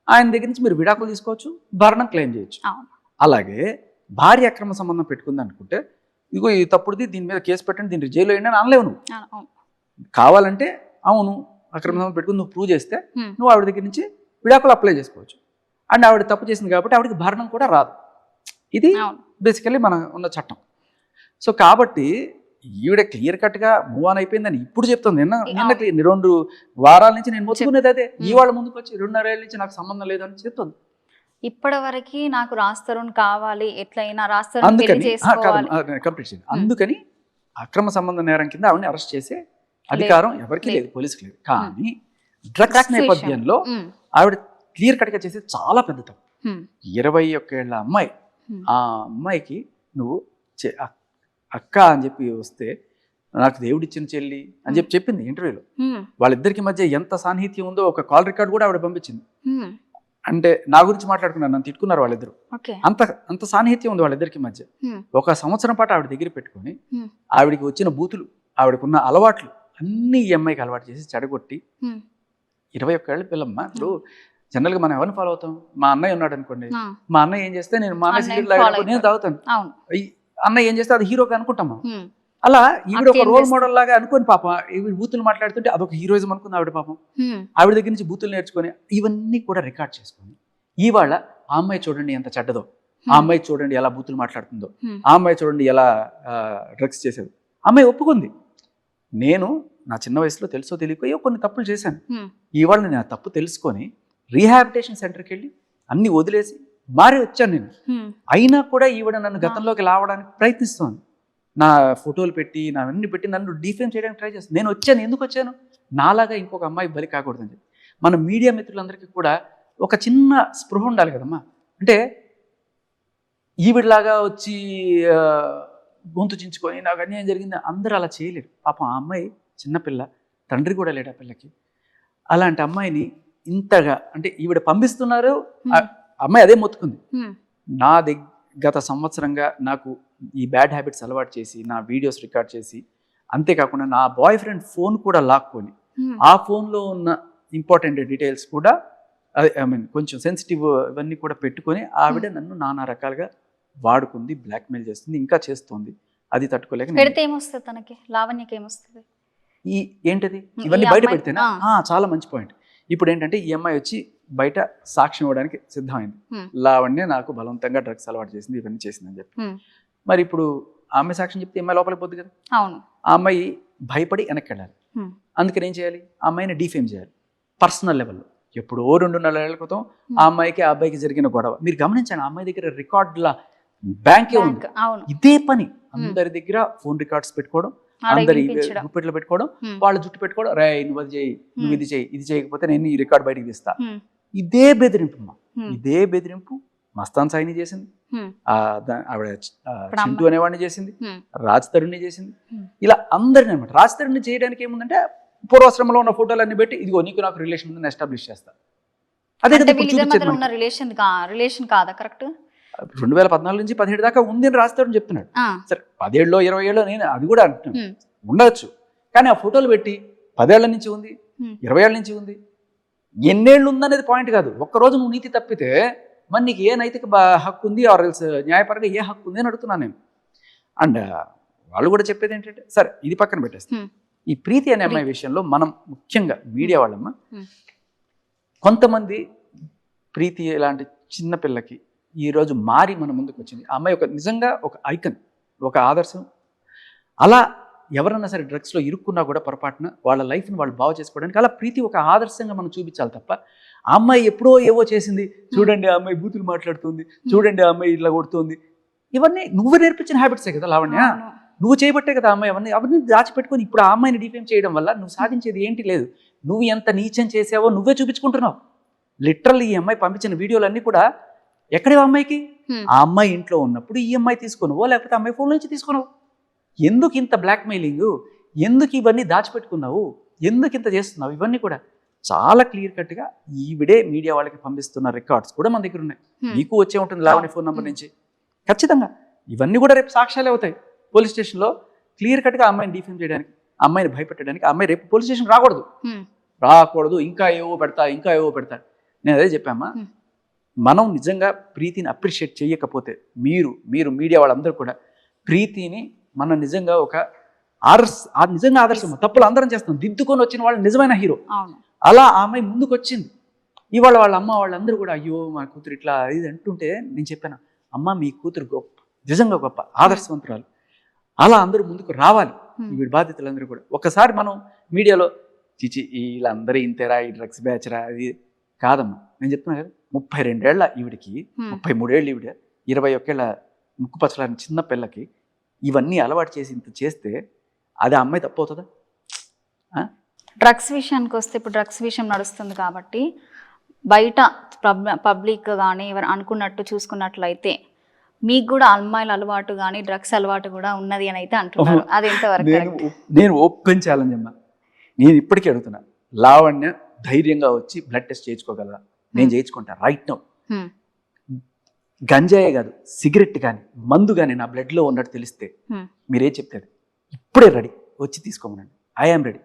ఆయన దగ్గర నుంచి మీరు విడాకులు తీసుకోవచ్చు, భరణం క్లెయిమ్ చేయొచ్చు. అలాగే భార్య అక్రమ సంబంధం పెట్టుకుంది అనుకుంటే ఇగో ఈ తప్పుడుది, దీని మీద కేసు పెట్టండి, దీన్ని జైల్లో వేయండి అని అనలేవు నువ్వు. కావాలంటే అవును అక్రమ సంబంధం పెట్టుకుని నువ్వు ప్రూవ్ చేస్తే నువ్వు ఆవిడ దగ్గర నుంచి విడాకులు అప్లై చేసుకోవచ్చు. అండ్ ఆవిడ తప్పు చేసింది కాబట్టి ఆవిడకి భరణం కూడా రాదు. ఇది బేసికల్లీ మన ఉన్న చట్టం. సో కాబట్టి ఈవిడ క్లియర్ కట్గా మూవ్ ఆన్ అయిపోయిందని ఇప్పుడు చెప్తుంది. నిన్న 2 వారాల నుంచి నేను మొత్తుకునేది అదే, ఇవాళ ముందుకు వచ్చి 2.5 ఏళ్ళ నుంచి నాకు సంబంధం లేదని చెప్తుంది. ఇప్పటి వరకు నాకు రాజ్ తరుణ్ కావాలి, ఎట్లయినా రాజ్ తరుణ్ పెళ్లి చేసుకోవాలి. కంప్లీట్ చేయండి. అందుకని అక్రమ సంబంధ నేరం కింద ఆవిడని అరెస్ట్ చేసే అధికారం ఎవరికి లేదు, పోలీసుకి లేదు. కానీ డ్రగ్స్ నేపథ్యంలో ఆవిడ క్లియర్ కట్గా చేసేది చాలా పెద్ద తప్పు. 21 ఏళ్ల అమ్మాయి, ఆ అమ్మాయికి నువ్వు అక్క అని చెప్పి వస్తే నాకు దేవుడిచ్చిన చెల్లి అని చెప్పి చెప్పింది ఇంటర్వ్యూలో. వాళ్ళిద్దరికి మధ్య ఎంత సాన్నిహిత్యం ఉందో ఒక కాల్ రికార్డ్ కూడా ఆవిడ పంపించింది. అంటే నా గురించి మాట్లాడుకున్నారు, నన్ను తిట్టుకున్నారు వాళ్ళిద్దరు, అంత సాన్నిహిత్యం ఉంది వాళ్ళిద్దరికి మధ్య. 1 సంవత్సరం పాటు ఆవిడ దగ్గర పెట్టుకొని ఆవిడికి వచ్చిన బూతులు, ఆవిడకున్న అలవాట్లు అన్ని ఈ అమ్మాయికి అలవాటు చేసి చెడగొట్టి 21 ఏళ్ళ పిల్లమ్మ. ఇప్పుడు జనరల్గా మనం ఎవరిని ఫాలో అవుతాం? మా అన్నయ్య ఉన్నాడు అనుకోండి, మా అన్నయ్య ఏం చేస్తే నేను మా అన్నయ్య సిగరెట్ లాగా నేను తాగుతాను, అన్నయ్య ఏం చేస్తే అది హీరోగా అనుకుంటాం. అలా ఈవిడ ఒక రోల్ మోడల్ లాగా అనుకోని పాపం ఈవిడ బూతులు మాట్లాడుతుంటే అదొక హీరోయిజం అనుకుంది ఆవిడ. పాపం ఆవిడ దగ్గర నుంచి బూతులు నేర్చుకొని ఇవన్నీ కూడా రికార్డ్ చేసుకొని ఇవాళ ఆ అమ్మాయి చూడండి ఎంత చెడ్డదో, ఆ అమ్మాయి చూడండి ఎలా బూతులు మాట్లాడుతుందో, ఆ అమ్మాయి చూడండి ఎలా డ్రగ్స్ చేసేది. అమ్మాయి ఒప్పుకుంది, నేను నా చిన్న వయసులో తెలుసో తెలియకో కొన్ని తప్పులు చేశాను, ఇవాళ నేను ఆ తప్పు తెలుసుకొని రీహాబిలిటేషన్ సెంటర్కి వెళ్ళి అన్ని వదిలేసి మారి వచ్చాను నేను. అయినా కూడా ఈవిడ నన్ను గతంలోకి లావడానికి ప్రయత్నిస్తోంది. నా ఫోటోలు పెట్టి నావన్నీ పెట్టి నన్ను డిఫేమ్ చేయడానికి ట్రై చేస్తాను. నేను వచ్చాను, ఎందుకు వచ్చాను? నాలాగా ఇంకొక అమ్మాయి బలి కాకూడదని చెప్పి. మన మీడియా మిత్రులందరికీ కూడా ఒక చిన్న స్పృహ ఉండాలి కదమ్మా. అంటే ఈవిడలాగా వచ్చి గొంతు చించుకొని నాకు అన్యాయం జరిగింది అందరూ అలా చేయలేరు. పాపం ఆ అమ్మాయి చిన్నపిల్ల, తండ్రి కూడా లేడు ఆ పిల్లకి. అలాంటి అమ్మాయిని ఇంతగా అంటే ఈవిడ పంపిస్తున్నారు, అమ్మాయి అదే మొత్తుకుంది. నా గత సంవత్సరంగా నాకు ఈ బ్యాడ్ హ్యాబిట్స్ అలవాటు చేసి నా వీడియోస్ రికార్డ్ చేసి, అంతేకాకుండా నా బాయ్ ఫ్రెండ్ ఫోన్ కూడా లాక్కొని ఆ ఫోన్లో ఉన్న ఇంపార్టెంట్ డీటెయిల్స్ కూడా కొంచెం సెన్సిటివ్ ఇవన్నీ కూడా పెట్టుకొని ఆవిడ నన్ను నానా రకాలుగా వాడుకుంది, బ్లాక్మెయిల్ చేస్తుంది, ఇంకా చేస్తుంది. అది తట్టుకోలేక పెడితే ఏమొస్తుంది తనకి, లావణ్యకి ఏమొస్తుంది? ఏంటది ఇవన్నీ బయట పెడితేనా? చాలా మంచి పాయింట్. ఇప్పుడు ఏంటంటే ఈ అమ్మాయి వచ్చి బయట సాక్ష్యం ఇవ్వడానికి సిద్ధమైంది, లావణ్య నాకు బలవంతంగా డ్రగ్స్ అలవాటు చేసింది, ఇవన్నీ చేసిందని చెప్పి. మరి ఇప్పుడు ఆమె సాక్ష్యం చెప్తే అమ్మాయి లోపలికి పోద్ది కదా. ఆ అమ్మాయి భయపడి వెనక్కి వెళ్ళాలి. అందుకని ఏం చేయాలి? ఆ అమ్మాయిని డిఫేమ్ చేయాలి పర్సనల్ లెవెల్లో. ఎప్పుడో 2.5 ఏళ్ల క్రితం ఆ అమ్మాయికి ఆ అబ్బాయికి జరిగిన గొడవ మీరు గమనించండి. ఆ అమ్మాయి దగ్గర రికార్డుల బ్యాంకే ఉంది. బ్యాంక్ అవును ఇదే పని అందరి దగ్గర ఫోన్ రికార్డ్స్ పెట్టుకోవడం, అందరి గుప్పెట్లో పెట్టుకోవడం, వాళ్ళ జుట్టు పెట్టుకోవడం, రే నువ్వు అది చేయి, నువ్వు ఇది చేయి, ఇది చేయకపోతే నేను ఈ రికార్డ్ బయటికి తీస్తా. ఇదే బెదిరింపు ఇదే బెదిరింపు మస్తాన్ సాయిని చేసింది, ఆవిడ చింటూ అనేవాడిని చేసింది, రాజ్ తరుణ్ని చేసింది. ఇలా అందరిని అనమాట. రాజ్ తరుణ్ని చేయడానికి ఏముందంటే పూర్వాశ్రమంలో ఉన్న ఫోటోలన్నీ పెట్టి ఇదిగో నీకు నాకు రిలేషన్ ఉందని ఎస్టాబ్లిష్ చేస్తా. అదే ఉన్న రిలేషన్ కాదా కరెక్ట్? 2014 నుంచి 17 దాకా ఉంది అని రాస్తారని చెప్తున్నాడు. సరే 17 20 నేను అది కూడా అంటున్నాను ఉండొచ్చు, కానీ ఆ ఫోటోలు పెట్టి 10 ఏళ్ల నుంచి ఉంది, 20 ఏళ్ల నుంచి ఉంది, ఎన్నేళ్ళు ఉందనేది పాయింట్ కాదు. ఒక్కరోజు నువ్వు నీతి తప్పితే మరి నీకు ఏ నైతిక హక్కు ఉంది, ఆర్ఎల్స్ న్యాయపరంగా ఏ హక్కు ఉంది అని అడుగుతున్నాను నేను. అండ్ వాళ్ళు కూడా చెప్పేది ఏంటంటే సరే ఇది పక్కన పెట్టేస్తాం. ఈ ప్రీతి అనే అమ్మాయి విషయంలో మనం ముఖ్యంగా మీడియా వాళ్ళమ్మ కొంతమంది ప్రీతి ఇలాంటి చిన్న పిల్లకి ఈరోజు మారి మన ముందుకు వచ్చింది. ఆ అమ్మాయి నిజంగా ఒక ఐకన్, ఒక ఆదర్శం. అలా ఎవరన్నా సరే డ్రగ్స్లో ఇరుక్కున్నా కూడా పొరపాటున వాళ్ళ లైఫ్ని వాళ్ళు బాగు చేసుకోవడానికి అలా ప్రీతి ఒక ఆదర్శంగా మనం చూపించాలి తప్ప ఆ అమ్మాయి ఎప్పుడో ఏవో చేసింది, చూడండి ఆ అమ్మాయి బూతులు మాట్లాడుతుంది, చూడండి ఆ అమ్మాయి ఇట్లా కొడుతుంది, ఇవన్నీ నువ్వు నేర్పించిన హ్యాబిట్సే కదా లావణ్య. నువ్వు చేయబట్టే కదా అమ్మాయి అవన్నీ దాచిపెట్టుకొని ఇప్పుడు ఆ అమ్మాయిని డిఫేమ్ చేయడం వల్ల నువ్వు సాధించేది ఏంటి లేదు. నువ్వు ఎంత నీచం చేసావో నువ్వే చూపించుకుంటున్నావు. లిటరల్లీ ఈ అమ్మాయి పంపించిన వీడియోలన్నీ కూడా ఎక్కడే అమ్మాయికి, ఆ అమ్మాయి ఇంట్లో ఉన్నప్పుడు ఈ అమ్మాయి తీసుకున్నావో లేకపోతే అమ్మాయి ఫోన్ నుంచి తీసుకున్నావు. ఎందుకు ఇంత బ్లాక్మెయిలింగ్, ఎందుకు ఇవన్నీ దాచిపెట్టుకున్నావు, ఎందుకు ఇంత చేస్తున్నావు, ఇవన్నీ కూడా చాలా క్లియర్ కట్గా ఈవిడే మీడియా వాళ్ళకి పంపిస్తున్న రికార్డ్స్ కూడా మన దగ్గర ఉన్నాయి. నీకు వచ్చే ఉంటుంది లావణ్య ఫోన్ నెంబర్ నుంచి ఖచ్చితంగా. ఇవన్నీ కూడా రేపు సాక్ష్యాలే అవుతాయి పోలీస్ స్టేషన్లో. క్లియర్ కట్గా అమ్మాయిని డిఫేమ్ చేయడానికి, అమ్మాయిని భయపెట్టడానికి. అమ్మాయి రేపు పోలీస్ స్టేషన్ రాకూడదు, ఇంకా ఏవో పెడతా. నేను అదే చెప్పామా, మనం నిజంగా ప్రీతిని అప్రిషియేట్ చేయకపోతే మీరు మీడియా వాళ్ళందరూ కూడా ప్రీతిని మనం నిజంగా ఒక నిజంగా ఆదర్శం. తప్పులు అందరం చేస్తాం, దిద్దుకొని వచ్చిన వాళ్ళు నిజమైన హీరో. అలా ఆమె ముందుకు వచ్చింది. ఇవాళ వాళ్ళ అమ్మ వాళ్ళందరూ కూడా అయ్యో మా కూతురు ఇట్లా ఇది అంటుంటే నేను చెప్పాను, అమ్మ మీ కూతురు గొప్ప, నిజంగా గొప్ప ఆదర్శవంతురాలు. అలా అందరూ ముందుకు రావాలి వీడి బాధ్యతలందరూ కూడా. ఒకసారి మనం మీడియాలో చిచి వీళ్ళందరూ ఇంతేరా, ఈ డ్రగ్స్ బ్యాచరా, అది కాదమ్మా. నేను చెప్తున్నా కదా, 32 ఏళ్ల ఈవిడికి, 33 ఏళ్ళు ఈవిడ, 21 ఏళ్ల ముక్కు పచ్చలాని చిన్న పిల్లకి ఇవన్నీ అలవాటు చేసి ఇంత చేస్తే అది ఆ అమ్మాయి తప్పు అవుతుందా? డ్రగ్స్ విషయానికి వస్తే ఇప్పుడు డ్రగ్స్ విషయం నడుస్తుంది కాబట్టి బయట పబ్లిక్ కానీ ఎవరు అనుకున్నట్టు చూసుకున్నట్లయితే మీకు కూడా అమ్మాయిల అలవాటు కానీ డ్రగ్స్ అలవాటు కూడా ఉన్నది అని అయితే అంటున్నారు. అది ఎంతవరకు? నేను ఓపెన్ ఛాలెంజ్ అమ్మా, నేను ఇప్పటికీ అడుగుతున్నా, లావణ్య ధైర్యంగా వచ్చి బ్లడ్ టెస్ట్ చేయించుకోగలరా? నేను చేయించుకుంటా రైట్ నౌ. గంజాయే కాదు, సిగరెట్ కానీ మందు కానీ నా బ్లడ్లో ఉన్నట్టు తెలిస్తే మీరేం చెప్తారు? ఇప్పుడే రెడీ, వచ్చి తీసుకోమనండి, I am ready.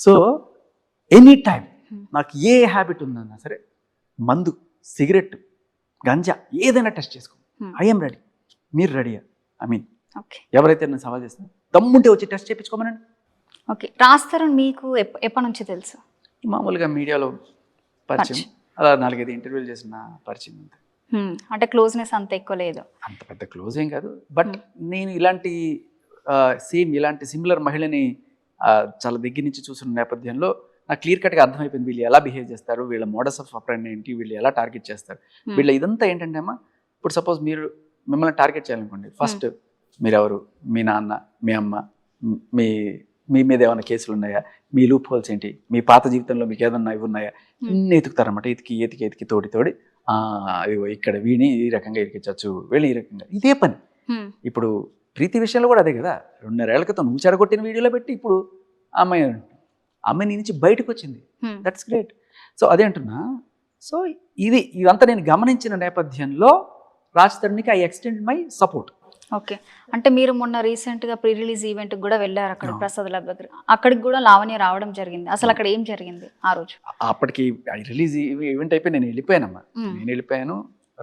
So any time నాకు ఏ హ్యాబిట్ ఉందన్నా సరే, మందు, సిగరెట్, గంజా ఏదైనా టెస్ట్ చేసుకో, ఐఎమ్ రెడీ. మీరు రెడీయా? ఐ మీన్ ఎవరైతే నన్ను సవాల్ చేస్తున్నారు దమ్ముంటే వచ్చి టెస్ట్ చేయించుకోమనండి. ఓకే, రాస్తారు. మీకు ఎప్పటి నుంచి తెలుసు? మామూలుగా మీడియాలో పరిచయం, అలా 4-5 ఇంటర్వ్యూలు చేసిన పరిచయం అంతే. అంటే క్లోజ్నెస్ అంత ఎక్కువ లేదు, అంత పెద్ద క్లోజ్ ఏం కాదు. బట్ నేను ఇలాంటి ఇలాంటి సిమిలర్ మహిళని చాలా దగ్గర నుంచి చూసిన నేపథ్యంలో నాకు క్లియర్ కట్గా అర్థమైపోయింది వీళ్ళు ఎలా బిహేవ్ చేస్తారు, వీళ్ళ మోడస్ ఆఫ్ ఆపరెండి ఏంటి, వీళ్ళు ఎలా టార్గెట్ చేస్తారు. వీళ్ళ ఇదంతా ఏంటంటే అమ్మా, ఇప్పుడు సపోజ్ మిమ్మల్ని టార్గెట్ చేయాలనుకోండి, ఫస్ట్ మీరెవరు, మీ నాన్న, మీ అమ్మ, మీ మీద ఏమైనా కేసులు ఉన్నాయా, మీ లూప్ హోల్స్ ఏంటి, మీ పాత జీవితంలో మీకు ఏదన్నా ఇవి ఉన్నాయా, ఇన్ని ఎతుకుతారనమాట. ఎతికి తోడి ఇక్కడ వీణి ఈ రకంగా ఇరికించవచ్చు, వీళ్ళు ఈ రకంగా, ఇదే పని. ఇప్పుడు ప్రీతి విషయంలో కూడా అదే కదా. 2.5 ఏళ్ల క్రితం నువ్వు చెడగొట్టిన వీడియోలో పెట్టి ఇప్పుడు అమ్మాయి నీ నుంచి బయటకు వచ్చింది. That's great. సో అదే అంటున్నా. సో ఇదంతా నేను గమనించిన నేపథ్యంలో రాజ్ తరుణ్కి I extend my support. Okay, అంటే మీరు మొన్న రీసెంట్గా ప్రీ రిలీజ్ ఈవెంట్కి కూడా వెళ్ళారు, అక్కడ ప్రసాద్ ల్యాబ్ దగ్గర. అక్కడికి కూడా లావణ్య రావడం జరిగింది. అసలు అక్కడ ఏం జరిగింది ఆ రోజు? అప్పటికి రిలీజ్ ఈవెంట్ అయిపోయి నేను వెళ్ళిపోయానమ్మా. నేను వెళ్ళిపోయాను,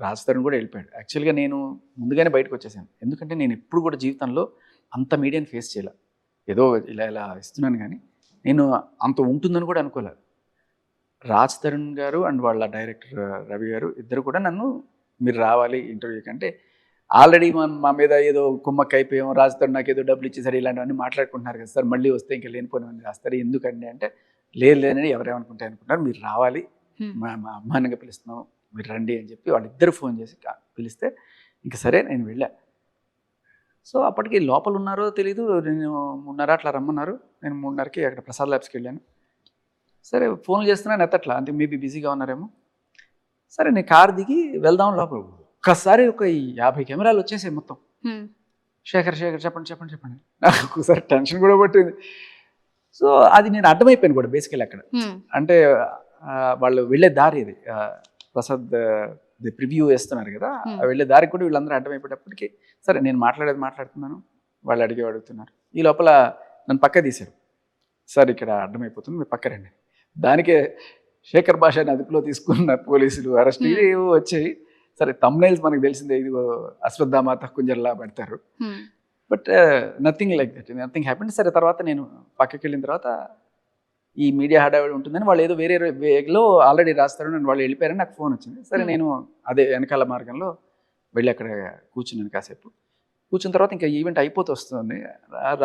రాజ్ తరుణ్ కూడా వెళ్ళిపోయాడు. యాక్చువల్గా నేను ముందుగానే బయటకు వచ్చేసాను, ఎందుకంటే నేను ఎప్పుడు కూడా జీవితంలో అంత మీడియాని ఫేస్ చేయలే. ఏదో ఇలా ఇస్తున్నాను కానీ నేను అంత ఉంటుందని కూడా అనుకోలేదు. రాజ్ తరుణ్ గారు అండ్ వాళ్ళ డైరెక్టర్ రవి గారు ఇద్దరు కూడా నన్ను మీరు రావాలి ఇంటర్వ్యూకి అంటే, ఆల్రెడీ మా మీద ఏదో కుమ్మక్క అయిపోయాం, రాజ్ తరుణ్ నాకు ఏదో డబ్బులు ఇచ్చేసరి ఇలాంటివన్నీ మాట్లాడుకుంటున్నారు కదా సార్, మళ్ళీ వస్తే ఇంకా లేనిపోయినవన్నీ రాస్తారు ఎందుకండి అంటే, లేదని ఎవరేమనుకుంటే అనుకుంటారు, మీరు రావాలి, మా అమ్మాయిగా పిలుస్తున్నాం, మీరు రండి అని చెప్పి వాళ్ళిద్దరు ఫోన్ చేసి పిలిస్తే ఇంకా సరే నేను వెళ్ళా. సో అప్పటికి లోపల ఉన్నారో తెలీదు, నేను 3:30 అట్లా రమ్మన్నారు. నేను 3:30కి అక్కడ ప్రసాద్ ల్యాబ్స్కి వెళ్ళాను. సరే ఫోన్లు చేస్తున్నాను ఎత్తట్లా, అంటే మేబీ బిజీగా ఉన్నారేమో. సరే నేను కారు దిగి వెళ్దాం లోపల. ఒక్కసారి ఒక 50 కెమెరాలు వచ్చేసాయి మొత్తం. శేఖర్ చెప్పండి నాకు ఒకసారి టెన్షన్ కూడా పట్టింది. సో అది నేను అర్థమైపోయాను కూడా బేసికలీ అక్కడ. అంటే వాళ్ళు వెళ్ళే దారి ఇది, ప్రసాద్ ప్రివ్యూ వేస్తున్నారు కదా, వెళ్ళే దారికి కూడా వీళ్ళందరూ అడ్డమైపోయేటప్పటికి సరే నేను మాట్లాడుతున్నాను, వాళ్ళు అడుగుతున్నారు. ఈ లోపల నన్ను పక్క తీశారు. సార్ ఇక్కడ అడ్డమైపోతుంది, మీరు పక్క రండి. దానికే శేఖర్ భాషని అదుపులో తీసుకున్న పోలీసులు అరెస్ట్ వచ్చాయి. సరే తమ్నైల్స్ మనకు తెలిసిందే, ఇది అశ్వత్థామాత కుంజర్లా పెడతారు. But nothing like that, nothing happened. సరే తర్వాత నేను పక్కకి వెళ్ళిన తర్వాత ఈ మీడియా హడావిడి ఉంటుందని వాళ్ళు ఏదో వేరే వేలో ఆల్రెడీ రాస్తారు, నన్ను వాళ్ళు వెళ్ళిపోయారని నాకు ఫోన్ వచ్చింది. సరే నేను అదే వెనకాల మార్గంలో వెళ్ళి అక్కడ కూర్చున్నాను. కాసేపు కూర్చున్న తర్వాత ఇంకా ఈవెంట్ అయిపోతూ వస్తుంది.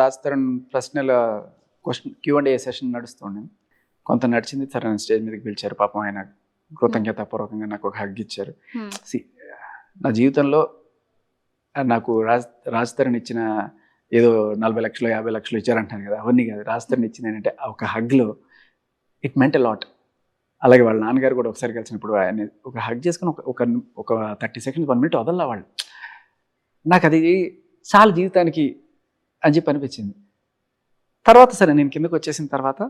రాస్తారు ప్రశ్నల Q&A సెషన్ నడుస్తుంది. కొంత నడిచింది. సరే నన్ను స్టేజ్ మీదకి పిలిచారు. పాపం ఆయన కృతజ్ఞతాపూర్వకంగా నాకు ఒక హగ్ ఇచ్చారు. నా జీవితంలో నాకు రాజ్ తరుణ్ ఇచ్చిన ఏదో 40 లక్షలు 50 లక్షలు ఇచ్చారంటాను కదా, అవన్నీ కాదు. రాజ్ తరుణ్ ఇచ్చింది ఏంటంటే ఒక హగ్లో ఇట్ మెంట్ ఎ లాట్. అలాగే వాళ్ళ నాన్నగారు కూడా ఒకసారి కలిసినప్పుడు ఆయన ఒక హగ్ చేసుకుని ఒక 30 సెకండ్స్ 1 మినిట్ వదల్లా వాళ్ళు. నాకు అది చాలా జీవితానికి అని చెప్పి అనిపించింది. తర్వాత సరే నేను కిందకు వచ్చేసిన తర్వాత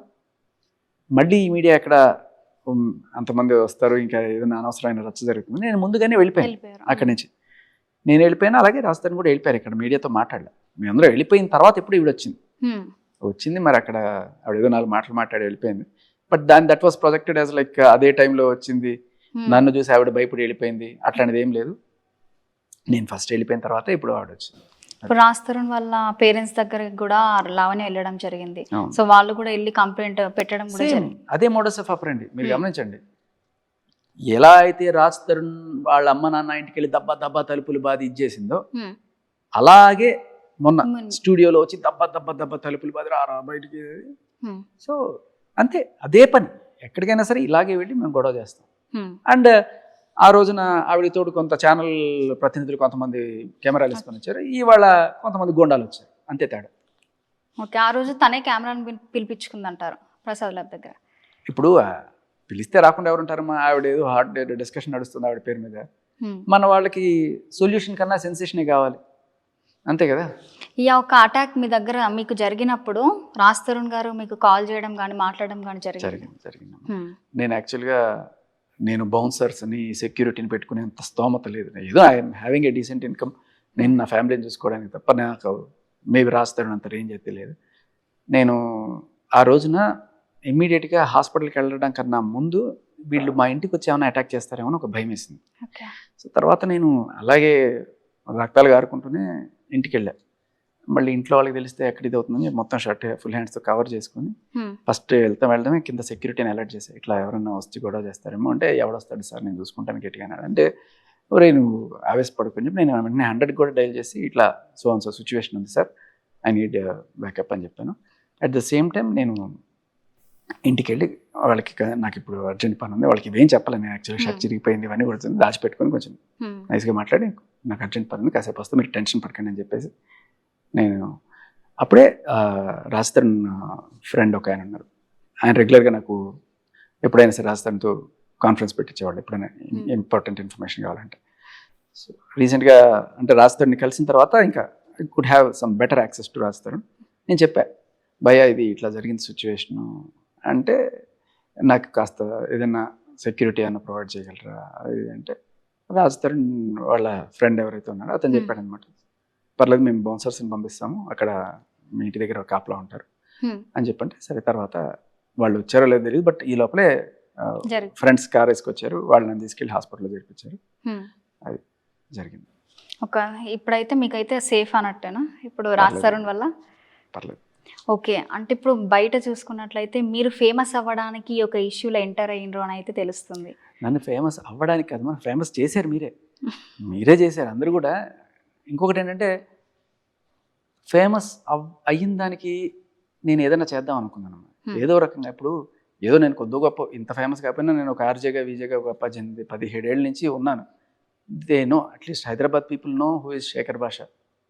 మళ్ళీ ఈ మీడియా ఎక్కడ అంతమంది వస్తారు, ఇంకా ఏదైనా అనవసరమైన రచ్చ జరుగుతుంది. నేను ముందుగానే వెళ్ళిపోయాను అక్కడి నుంచి. నేను వెళ్ళిపోయాను, అలాగే రాజ్ తరుణ్ కూడా వెళ్ళిపోయారు. ఇక్కడ మీడియాతో మాట్లాడలే. మీ అందరూ వెళ్ళిపోయిన తర్వాత ఎప్పుడు ఈవిడ వచ్చింది. మరి అక్కడ ఆవిడ ఏదో 4 మాటలు మాట్లాడి వెళ్ళిపోయింది. But that was projected as like అదే టైంలో వచ్చింది, నన్ను చూసి ఆవిడ భయపడి వెళ్ళిపోయింది, అట్లాంటిది ఏం లేదు. నేను ఫస్ట్ వెళ్ళిపోయిన తర్వాత ఇప్పుడు ఆవిడ వచ్చింది. ఇప్పుడు రాజ్ తరుణ్ వాళ్ళ పేరెంట్స్ దగ్గరికి కూడా లావణ్య వెళ్ళడం జరిగింది. సో వాళ్ళు కూడా వెళ్ళి కంప్లైంట్ పెట్టడం కూడా జరిగింది. అదే మోడస్ ఆఫ్ ఆపరెండి. మీరు గమనించండి, ఎలా అయితే రాజ్ తరుణ్ వాళ్ళ అమ్మ నాన్న ఇంటికి వెళ్ళి దబ్బా తలుపులు బాది ఇచ్చేసిందో, అలాగే మొన్న స్టూడియోలో వచ్చి దబ్బా తలుపులు బాది రా బయటికి. సో అంతే, అదే పని. ఎక్కడికైనా సరే ఇలాగే వెళ్ళి మేము గొడవ చేస్తాం. అండ్ ఆ రోజున ఆవిడ తోడు కొంత ఛానల్ ప్రతినిధులు కొంతమంది కెమెరాలు తీసుకొని వచ్చారు. ఇవాళ కొంతమంది గోండాలు వచ్చారు, అంతే తేడా. ఓకే, ఆ రోజు తనే కెమెరాను పిలిపించుకుందంటారు ప్రసాద్ ల్యాబ్ దగ్గర. ఇప్పుడు పిలిస్తే రాకుండా ఎవరు ఉంటారమ్మా? ఆవిడ ఏదో హార్డ్ డిస్కషన్ నడుస్తుంది ఆవిడ పేరు మీద. మన వాళ్ళకి సొల్యూషన్ కన్నా సెన్సేషనే కావాలి, అంతే కదా. ఈ ఒక అటాక్ మీ దగ్గర మీకు జరిగినప్పుడు రాజ్ తరుణ్ గారు మీకు కాల్ చేయడం కానీ మాట్లాడడం కానీ జరిగింది. నేను యాక్చువల్గా బౌన్సర్స్ని సెక్యూరిటీని పెట్టుకునేంత స్తోమత లేదు. ఏదో I'm having a decent income. నేను నా ఫ్యామిలీని చూసుకోవడానికి తప్ప నాకు మేబీ రాజ్ తరుణ్ అంత రేంజ్ అయితే లేదు. నేను ఆ రోజున ఇమ్మీడియట్గా హాస్పిటల్కి వెళ్ళడం కన్నా ముందు వీళ్ళు మా ఇంటికి వచ్చి ఏమైనా అటాక్ చేస్తారేమో అని ఒక భయం వేసింది. సో తర్వాత నేను అలాగే రక్తాలు గారుకుంటూనే ఇంటికి వెళ్ళాను. మళ్ళీ ఇంట్లో వాళ్ళకి తెలిస్తే ఎక్కడ ఇది అవుతుందని మొత్తం షర్ట్ ఫుల్ హ్యాండ్స్తో కవర్ చేసుకుని ఫస్ట్ వెళ్ళడమే కింద సెక్యూరిటీని అలర్ట్ చేశాను. ఇట్లా ఎవరైనా వచ్చి గొడవ చేస్తారేమో అంటే, ఎవడొస్తాడు సార్ నేను చూసుకుంటాను గట్టిగా అంటే, ఒరే నువ్వు ఆవేశపడుకుని చెప్పి నేను వెంటనే 100 కూడా డైల్ చేసి ఇట్లా సో సిచ్యువేషన్ ఉంది సార్, ఐ నీడ్ బ్యాకప్ అని చెప్పాను. అట్ ద సేమ్ టైం నేను ఇంటికి వెళ్ళి వాళ్ళకి నాకు ఇప్పుడు అర్జెంట్ పని ఉంది, వాళ్ళకి ఇవేం చెప్పాలి, నేను యాక్చువల్లీ షర్ట్ చిరిగిపోయింది ఇవన్నీ కూడా దాచిపెట్టుకొని కొంచెం నైస్గా మాట్లాడి నాకు అర్జెంట్ పని ఉంది కాసేపు వస్తే మీరు టెన్షన్ పడకండి అని చెప్పేసి నేను అప్పుడే రాజ్ తరుణ్ ఫ్రెండ్ ఒక ఆయన ఉన్నారు. ఆయన రెగ్యులర్గా నాకు ఎప్పుడైనా సరే రాజ్ తరుణ్తో కాన్ఫరెన్స్ పెట్టించేవాళ్ళు ఎప్పుడైనా ఇంపార్టెంట్ ఇన్ఫర్మేషన్ కావాలంటే. సో రీసెంట్గా అంటే రాజ్ తరుణ్ని కలిసిన తర్వాత ఇంకా I could have some better access to Raj Tarun. నేను చెప్పా, భయ్యా ఇది ఇట్లా జరిగింది సిచ్యువేషను అంటే, నాకు కాస్త ఏదైనా సెక్యూరిటీ అన్న ప్రొవైడ్ చేయగలరా అది అంటే, రాజ్ తరుణ్ వాళ్ళ ఫ్రెండ్ ఎవరైతే ఉన్నారో అతను చెప్పాడు అనమాట, పర్లేదు మేము బౌన్సర్స్ని పంపిస్తాము, అక్కడ మీ ఇంటి దగ్గర ఒక కాపలా ఉంటారు అని చెప్పంటే, సరే తర్వాత వాళ్ళు వచ్చారో లేదో తెలియదు, బట్ ఈ లోపలే ఫ్రెండ్స్ కార్ వేసుకొచ్చారు, వాళ్ళని తీసుకెళ్ళి హాస్పిటల్లో చేర్పించారు. అది జరిగింది. ఇప్పుడైతే మీకైతే సేఫ్ అన్నట్టేనా ఇప్పుడు రాజ్ తరుణ్ వల్ల? పర్లేదు. ఓకే, అంటే ఇప్పుడు బయట చూసుకున్నట్లయితే మీరు ఫేమస్ అవ్వడానికి ఒక ఇష్యూలో ఎంటర్ అయ్యిండ్రు అని అయితే తెలుస్తుంది. నన్ను ఫేమస్ అవ్వడానికి కాదు, మనం ఫేమస్ చేశారు మీరే చేశారు అందరూ కూడా. ఇంకొకటి ఏంటంటే, ఫేమస్ అయిన దానికి నేను ఏదైనా చేద్దాం అనుకున్నాను. ఏదో రకంగా ఇప్పుడు ఏదో నేను కొద్ది గొప్ప ఇంత ఫేమస్ కాకపోయినా నేను ఒక ఆర్జేగా విజేగా ఒక 17 ఏళ్ళ నుంచి ఉన్నాను. They know at least Hyderabad people know who is Shekhar Basha.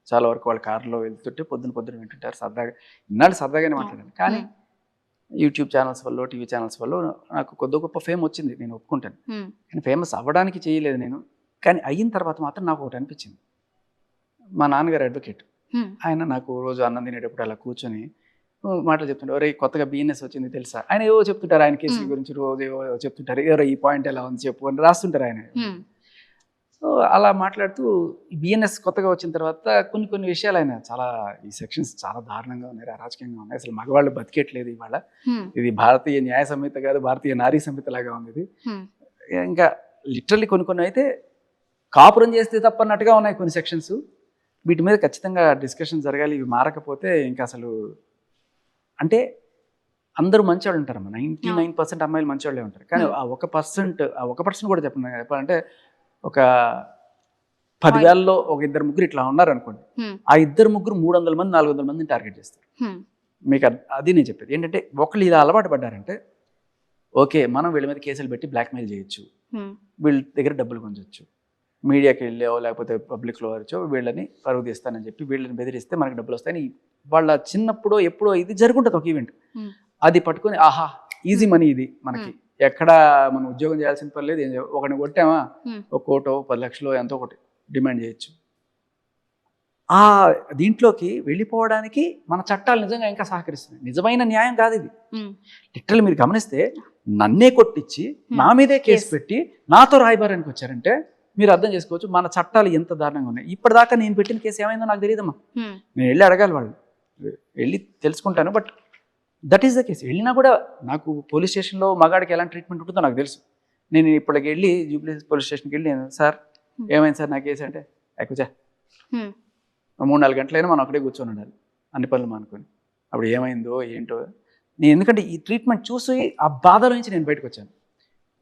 చాలా వరకు వాళ్ళ కార్లో వెళ్తుంటే పొద్దున వింటుంటారు, సరదాగా ఇన్నాళ్ళు సరదాగానే మాట్లాడాను. కానీ యూట్యూబ్ ఛానల్స్ వల్ల, టీవీ ఛానల్స్ వల్ల నాకు కొద్ది గొప్ప ఫేమ్ వచ్చింది, నేను ఒప్పుకుంటాను. కానీ ఫేమస్ అవ్వడానికి చేయలేదు నేను. కానీ అయిన తర్వాత మాత్రం నాకు ఒకటి అనిపించింది. మా నాన్నగారు అడ్వకేట్, ఆయన నాకు రోజు అన్నం తినేటప్పుడు అలా కూర్చొని మాటలు చెప్తుంటారు. ఎవరో కొత్తగా బిఎన్ఎస్ వచ్చింది తెలుసా, ఆయన ఏవో చెప్తుంటారు, ఆయన కేసుల గురించి రోజు ఏవో చెప్తుంటారు, ఎవరో ఈ పాయింట్ ఎలా ఉంది చెప్పు అని రాస్తుంటారు ఆయన. సో అలా మాట్లాడుతూ బిఎన్ఎస్ కొత్తగా వచ్చిన తర్వాత కొన్ని విషయాలు ఆయన చాలా, ఈ సెక్షన్స్ చాలా దారుణంగా ఉన్నాయి, అరాచకంగా ఉన్నాయి, అసలు మగవాళ్ళు బతికేట్లేదు ఇవాళ, ఇది భారతీయ న్యాయ సంహిత కాదు, భారతీయ నారీ సంహిత లాగా ఉంది ఇది. ఇంకా లిటరల్లీ కొన్ని అయితే కాపురం చేస్తే తప్పన్నట్టుగా ఉన్నాయి కొన్ని సెక్షన్స్. వీటి మీద ఖచ్చితంగా డిస్కషన్ జరగాలి. ఇవి మారకపోతే ఇంకా అసలు, అంటే అందరూ మంచివాళ్ళు ఉంటారమ్మా, 99% అమ్మాయిలు మంచివాళ్ళే ఉంటారు. కానీ ఆ 1% కూడా చెప్పాలంటే ఒక 10,000లో ఒక 2-3 ఇట్లా ఉన్నారు అనుకోండి, ఆ 2-3 300 మంది 400 మందిని టార్గెట్ చేస్తారు. మీకు అది నేను చెప్పేది ఏంటంటే, ఒకళ్ళు ఇలా అలవాటు పడ్డారంటే ఓకే మనం వీళ్ళ మీద కేసులు పెట్టి బ్లాక్మెయిల్ చేయొచ్చు, వీళ్ళ దగ్గర డబ్బులు గుంజొచ్చు, మీడియాకి వెళ్ళో లేకపోతే పబ్లిక్లో వచ్చో వీళ్ళని పరుగు తీస్తానని చెప్పి వీళ్ళని బెదిరిస్తే మనకి డబ్బులు వస్తాయని వాళ్ళ చిన్నప్పుడో ఎప్పుడో ఇది జరుగుంటుంది ఒక ఈవెంట్. అది పట్టుకొని ఆహా ఈజీ మనీ ఇది, మనకి ఎక్కడ మనం ఉద్యోగం చేయాల్సిన పని లేదు, ఒకరిని కొట్టామా ఒక కోటో 10 లక్షలో ఎంతో ఒకటి డిమాండ్ చేయొచ్చు. ఆ దీంట్లోకి వెళ్ళిపోవడానికి మన చట్టాలు నిజంగా ఇంకా సహకరిస్తున్నాయి. నిజమైన న్యాయం కాదు ఇది. లిటరల్లీ మీరు గమనిస్తే నన్నే కొట్టించి నా మీదే కేసు పెట్టి నాతో రాయబారానికి వచ్చారంటే మీరు అర్థం చేసుకోవచ్చు మన చట్టాలు ఎంత దారుణంగా ఉన్నాయి. ఇప్పటిదాకా నేను పెట్టిన కేసు ఏమైందో నాకు తెలియదమ్మా, నేను వెళ్ళి అడగాలి, వాళ్ళు వెళ్ళి తెలుసుకుంటాను. But that is the case. వెళ్ళినా కూడా నాకు పోలీస్ స్టేషన్లో మగాడికి ఎలాంటి ట్రీట్మెంట్ ఉంటుందో నాకు తెలుసు. నేను ఇప్పటికి వెళ్ళి జూబ్లీ పోలీస్ స్టేషన్కి వెళ్ళి నేను సార్ ఏమైంది సార్ నా కేసు అంటే ఎక్కువచా 3-4 గంటలైనా మనం అక్కడే కూర్చొని ఉండాలి అన్ని పనులు మానుకొని. అప్పుడు ఏమైందో ఏంటో నేను, ఎందుకంటే ఈ ట్రీట్మెంట్ చూసి ఆ బాధల నుంచి నేను బయటకు వచ్చాను.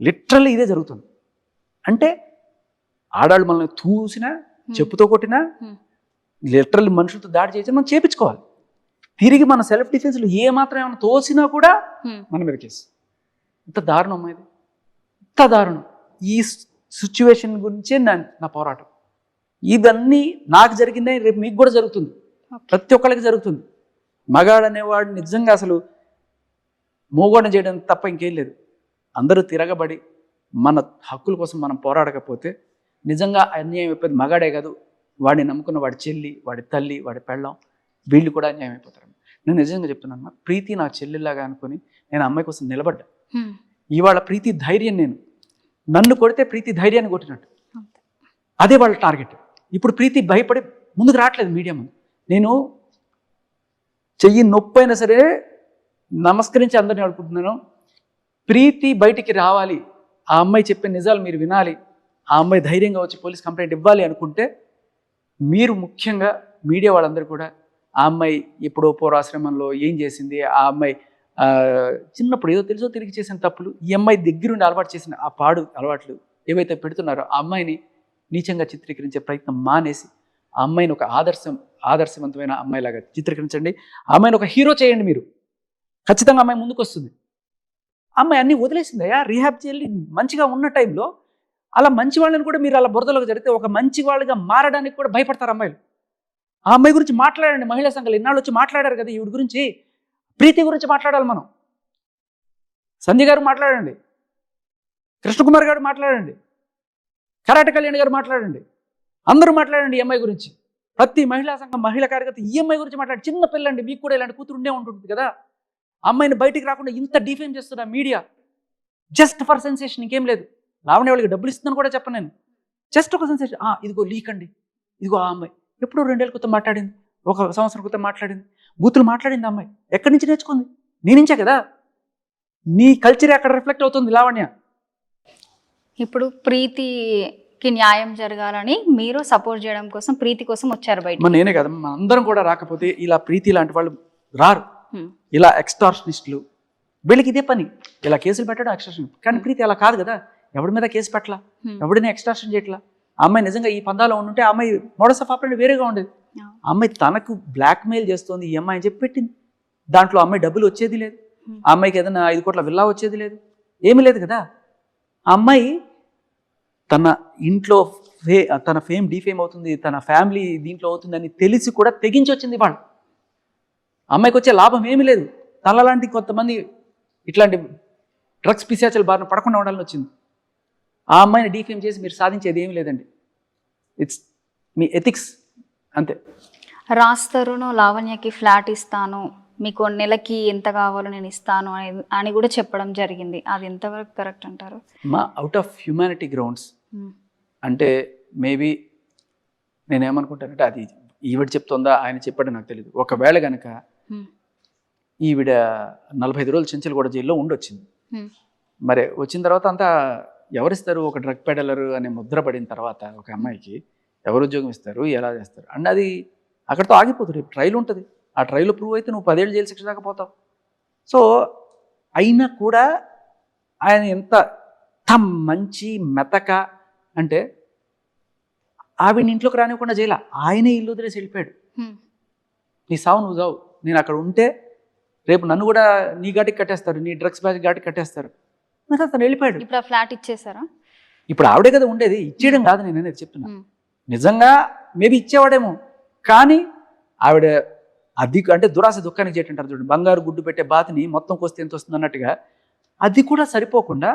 లిటరల్లీ ఇదే జరుగుతుంది. అంటే ఆడాళ్ళు మనల్ని చూసినా చెప్పుతో కొట్టినా లిటరల్లీ మనుషులతో దాడి చేసి మనం చేపించుకోవాలి. తిరిగి మన సెల్ఫ్ డిఫెన్స్లో ఏమాత్రం ఏమైనా తోసినా కూడా మన మీద కేసు. ఇంత దారుణం ఇది, ఇంత దారుణం. ఈ సిచ్యువేషన్ గురించే నా పోరాటం. ఇవన్నీ నాకు జరిగిందే రేపు మీకు కూడా జరుగుతుంది, ప్రతి ఒక్కరికి జరుగుతుంది. మగాడు అనేవాడు నిజంగా అసలు మోగోడం చేయడం తప్ప ఇంకేం లేదు. అందరూ తిరగబడి మన హక్కుల కోసం మనం పోరాడకపోతే నిజంగా అన్యాయం అయిపోయింది. మగాడే కాదు, వాడిని నమ్ముకున్న వాడి చెల్లి, వాడి తల్లి, వాడి పెళ్ళం, వీళ్ళు కూడా అన్యాయం అయిపోతారు. నేను నిజంగా చెప్తున్నాను, ప్రీతి నా చెల్లిలాగా అనుకుని నేను అమ్మాయి కోసం నిలబడ్డా. ఇవాళ ప్రీతి ధైర్యం, నేను నన్ను కొడితే ప్రీతి ధైర్యాన్ని కొట్టినట్టు, అదే వాళ్ళ టార్గెట్. ఇప్పుడు ప్రీతి భయపడి ముందుకు రావట్లేదు మీడియా ముందు. నేను చెయ్యి నొప్పి అయినా సరే నమస్కరించి అందరిని అడుగుతున్నాను, ప్రీతి బయటికి రావాలి, ఆ అమ్మాయి చెప్పే నిజాలు మీరు వినాలి, ఆ అమ్మాయి ధైర్యంగా వచ్చి పోలీస్ కంప్లైంట్ ఇవ్వాలి అనుకుంటే మీరు ముఖ్యంగా మీడియా వాళ్ళందరూ కూడా ఆ అమ్మాయి ఎప్పుడో పౌరాశ్రమంలో ఏం చేసింది, ఆ అమ్మాయి చిన్నప్పుడు ఏదో తెలుసో తిరిగి చేసిన తప్పులు, ఈ అమ్మాయి దగ్గరుండి అలవాటు చేసిన ఆ పాడు అలవాట్లు ఏవైతే పెడుతున్నారో ఆ అమ్మాయిని నీచంగా చిత్రీకరించే ప్రయత్నం మానేసి ఆ అమ్మాయిని ఒక ఆదర్శవంతమైన అమ్మాయిలాగా చిత్రీకరించండి. ఆ అమ్మాయిని ఒక హీరో చేయండి. మీరు ఖచ్చితంగా అమ్మాయి ముందుకు వస్తుంది. అమ్మాయి అన్నీ వదిలేసిందయ్యా, రీహాబ్ చేయాలి. మంచిగా ఉన్న టైంలో అలా మంచి వాళ్ళని కూడా మీరు అలా బురదలోకి జరిగితే ఒక మంచి వాళ్ళుగా మారడానికి కూడా భయపడతారు అమ్మాయిలు. ఆ అమ్మాయి గురించి మాట్లాడండి. మహిళా సంఘాలు ఇన్నాళ్ళు వచ్చి మాట్లాడారు కదా ఈవిడ గురించి, ప్రీతి గురించి మాట్లాడాలి మనం. సంధ్య గారు మాట్లాడండి, కృష్ణకుమార్ గారు మాట్లాడండి, కరాట కళ్యాణ్ గారు మాట్లాడండి, అందరూ మాట్లాడండి ఈ అమ్మాయి గురించి. ప్రతి మహిళా సంఘం, మహిళా కార్యకర్త ఈ అమ్మాయి గురించి మాట్లాడి. చిన్న పిల్లండి, మీకు కూడా ఇలాంటి కూతురు ఉండే ఉంటుంది కదా. అమ్మాయిని బయటికి రాకుండా ఇంత డిఫేమ్ చేస్తున్న మీడియా జస్ట్ ఫర్ సెన్సేషన్, ఇంకేం లేదు. లావణ్య వాళ్ళకి డబ్బులు ఇస్తుందని కూడా చెప్పను నేను, జస్ట్ ఒక సెన్సేషన్. ఇదిగో లీక్ అండి, ఇదిగో ఆ అమ్మాయి ఎప్పుడో 2 ఏళ్ళ క్రితం మాట్లాడింది, 1 సంవత్సరం క్రితం మాట్లాడింది, బూతులు మాట్లాడింది. అమ్మాయి ఎక్కడి నుంచి నేర్చుకుంది? నీ నుంచే కదా. నీ కల్చర్ అక్కడ రిఫ్లెక్ట్ అవుతుంది లావణ్య. ఇప్పుడు ప్రీతికి న్యాయం జరగాలని మీరు సపోర్ట్ చేయడం కోసం, ప్రీతి కోసం వచ్చారు బయట. నేనే కదా, మన అందరం కూడా రాకపోతే ఇలా ప్రీతి లాంటి వాళ్ళు రారు. ఇలా ఎక్స్టార్షనిస్టులు, వీళ్ళకి ఇదే పని, ఇలా కేసులు పెట్టడం ఎక్స్టార్షన్. కానీ ప్రీతి అలా కాదు కదా, ఎవడి మీద కేసు పెట్టలా, ఎవడిని ఎక్స్టార్షన్ చేయట్లా. ఆ అమ్మాయి నిజంగా ఈ పందాలో ఉంటే ఆ అమ్మాయి మోడస్ ఆఫ్ ఆపరేషన్ వేరేగా ఉండేది. ఆ అమ్మాయి తనకు బ్లాక్మెయిల్ చేస్తోంది ఈ అమ్మాయి అని చెప్పి పెట్టింది. దాంట్లో అమ్మాయి డబ్బులు వచ్చేది లేదు. ఆ అమ్మాయికి ఏదైనా 5 కోట్ల విల్లా వచ్చేది లేదు, ఏమీ లేదు కదా. ఆ అమ్మాయి తన ఇంట్లో తన ఫేమ్ డీఫేమ్ అవుతుంది, తన ఫ్యామిలీ దీంట్లో అవుతుందని తెలిసి కూడా తెగించి వచ్చింది వాళ్ళు. అమ్మాయికి వచ్చే లాభం ఏమీ లేదు. తనలాంటి కొంతమంది ఇట్లాంటి డ్రగ్స్ పిశాచాల బారిన పడకుండా ఉండాలని వచ్చింది. ఆ అమ్మాయిని డీఫేమ్ చేసి మీరు సాధించేది ఏమీ లేదండి. ఇట్స్ మీ ఎథిక్స్ అంతే. రాజ్ తరుణ్ లావణ్యకి ఫ్లాట్ ఇస్తాను, మీకు నెలకి ఎంత కావాలో నేను ఇస్తాను అని కూడా చెప్పడం జరిగింది. అది ఎంతవరకు కరెక్ట్ అంటారు? మా అవుట్ ఆఫ్ హ్యూమానిటీ గ్రౌండ్స్ అంటే మేబీ నేనేమనుకుంటానంటే అది ఈవిడ చెప్తుందా ఆయన చెప్పాడో నాకు తెలియదు. ఒకవేళ కనుక ఈవిడ 45 రోజులు చెంచల్గూడ జైల్లో ఉండొచ్చింది. మరి వచ్చిన తర్వాత అంతా ఎవరిస్తారు? ఒక డ్రగ్ పెడలర్ అనే ముద్ర పడిన తర్వాత ఒక అమ్మాయికి ఎవరు ఉద్యోగం ఇస్తారు, ఎలా చేస్తారు అండ్ అది అక్కడితో ఆగిపోతుంది. రేపు ట్రైల్ ఉంటుంది, ఆ ట్రైల్లో ప్రూవ్ అయితే నువ్వు 10 ఏళ్ళు జైలు శిక్ష దాకా పోతావు. సో అయినా కూడా ఆయన ఎంత మంచి మెతక అంటే ఆవిడ ఇంట్లోకి రానివ్వకుండా జైలా ఆయనే ఇల్లు వదిలేసి వెళ్ళిపోయాడు. నీ సావు నువ్వు సావు, నేను అక్కడ ఉంటే రేపు నన్ను కూడా నీ ఘాటికి కట్టేస్తారు, నీ డ్రగ్స్ బ్యాచ్ ఘాటికి కట్టేస్తారు. మరి అతను వెళ్ళిపోయాడు. ఇప్పుడు ఆ ఫ్లాట్ ఇచ్చేసారా? ఇప్పుడు ఆవిడే కదా ఉండేది, ఇచ్చేయడం కాదు నేను అనేది చెప్తున్నా. నిజంగా మేబీ ఇచ్చేవాడేమో, కానీ ఆవిడ అది అంటే దురాశ దుఃఖానికి చేయటంటారు చూడండి, బంగారు గుడ్డు పెట్టే బాతిని మొత్తం కోస్తే ఎంత వస్తుంది అన్నట్టుగా అది కూడా సరిపోకుండా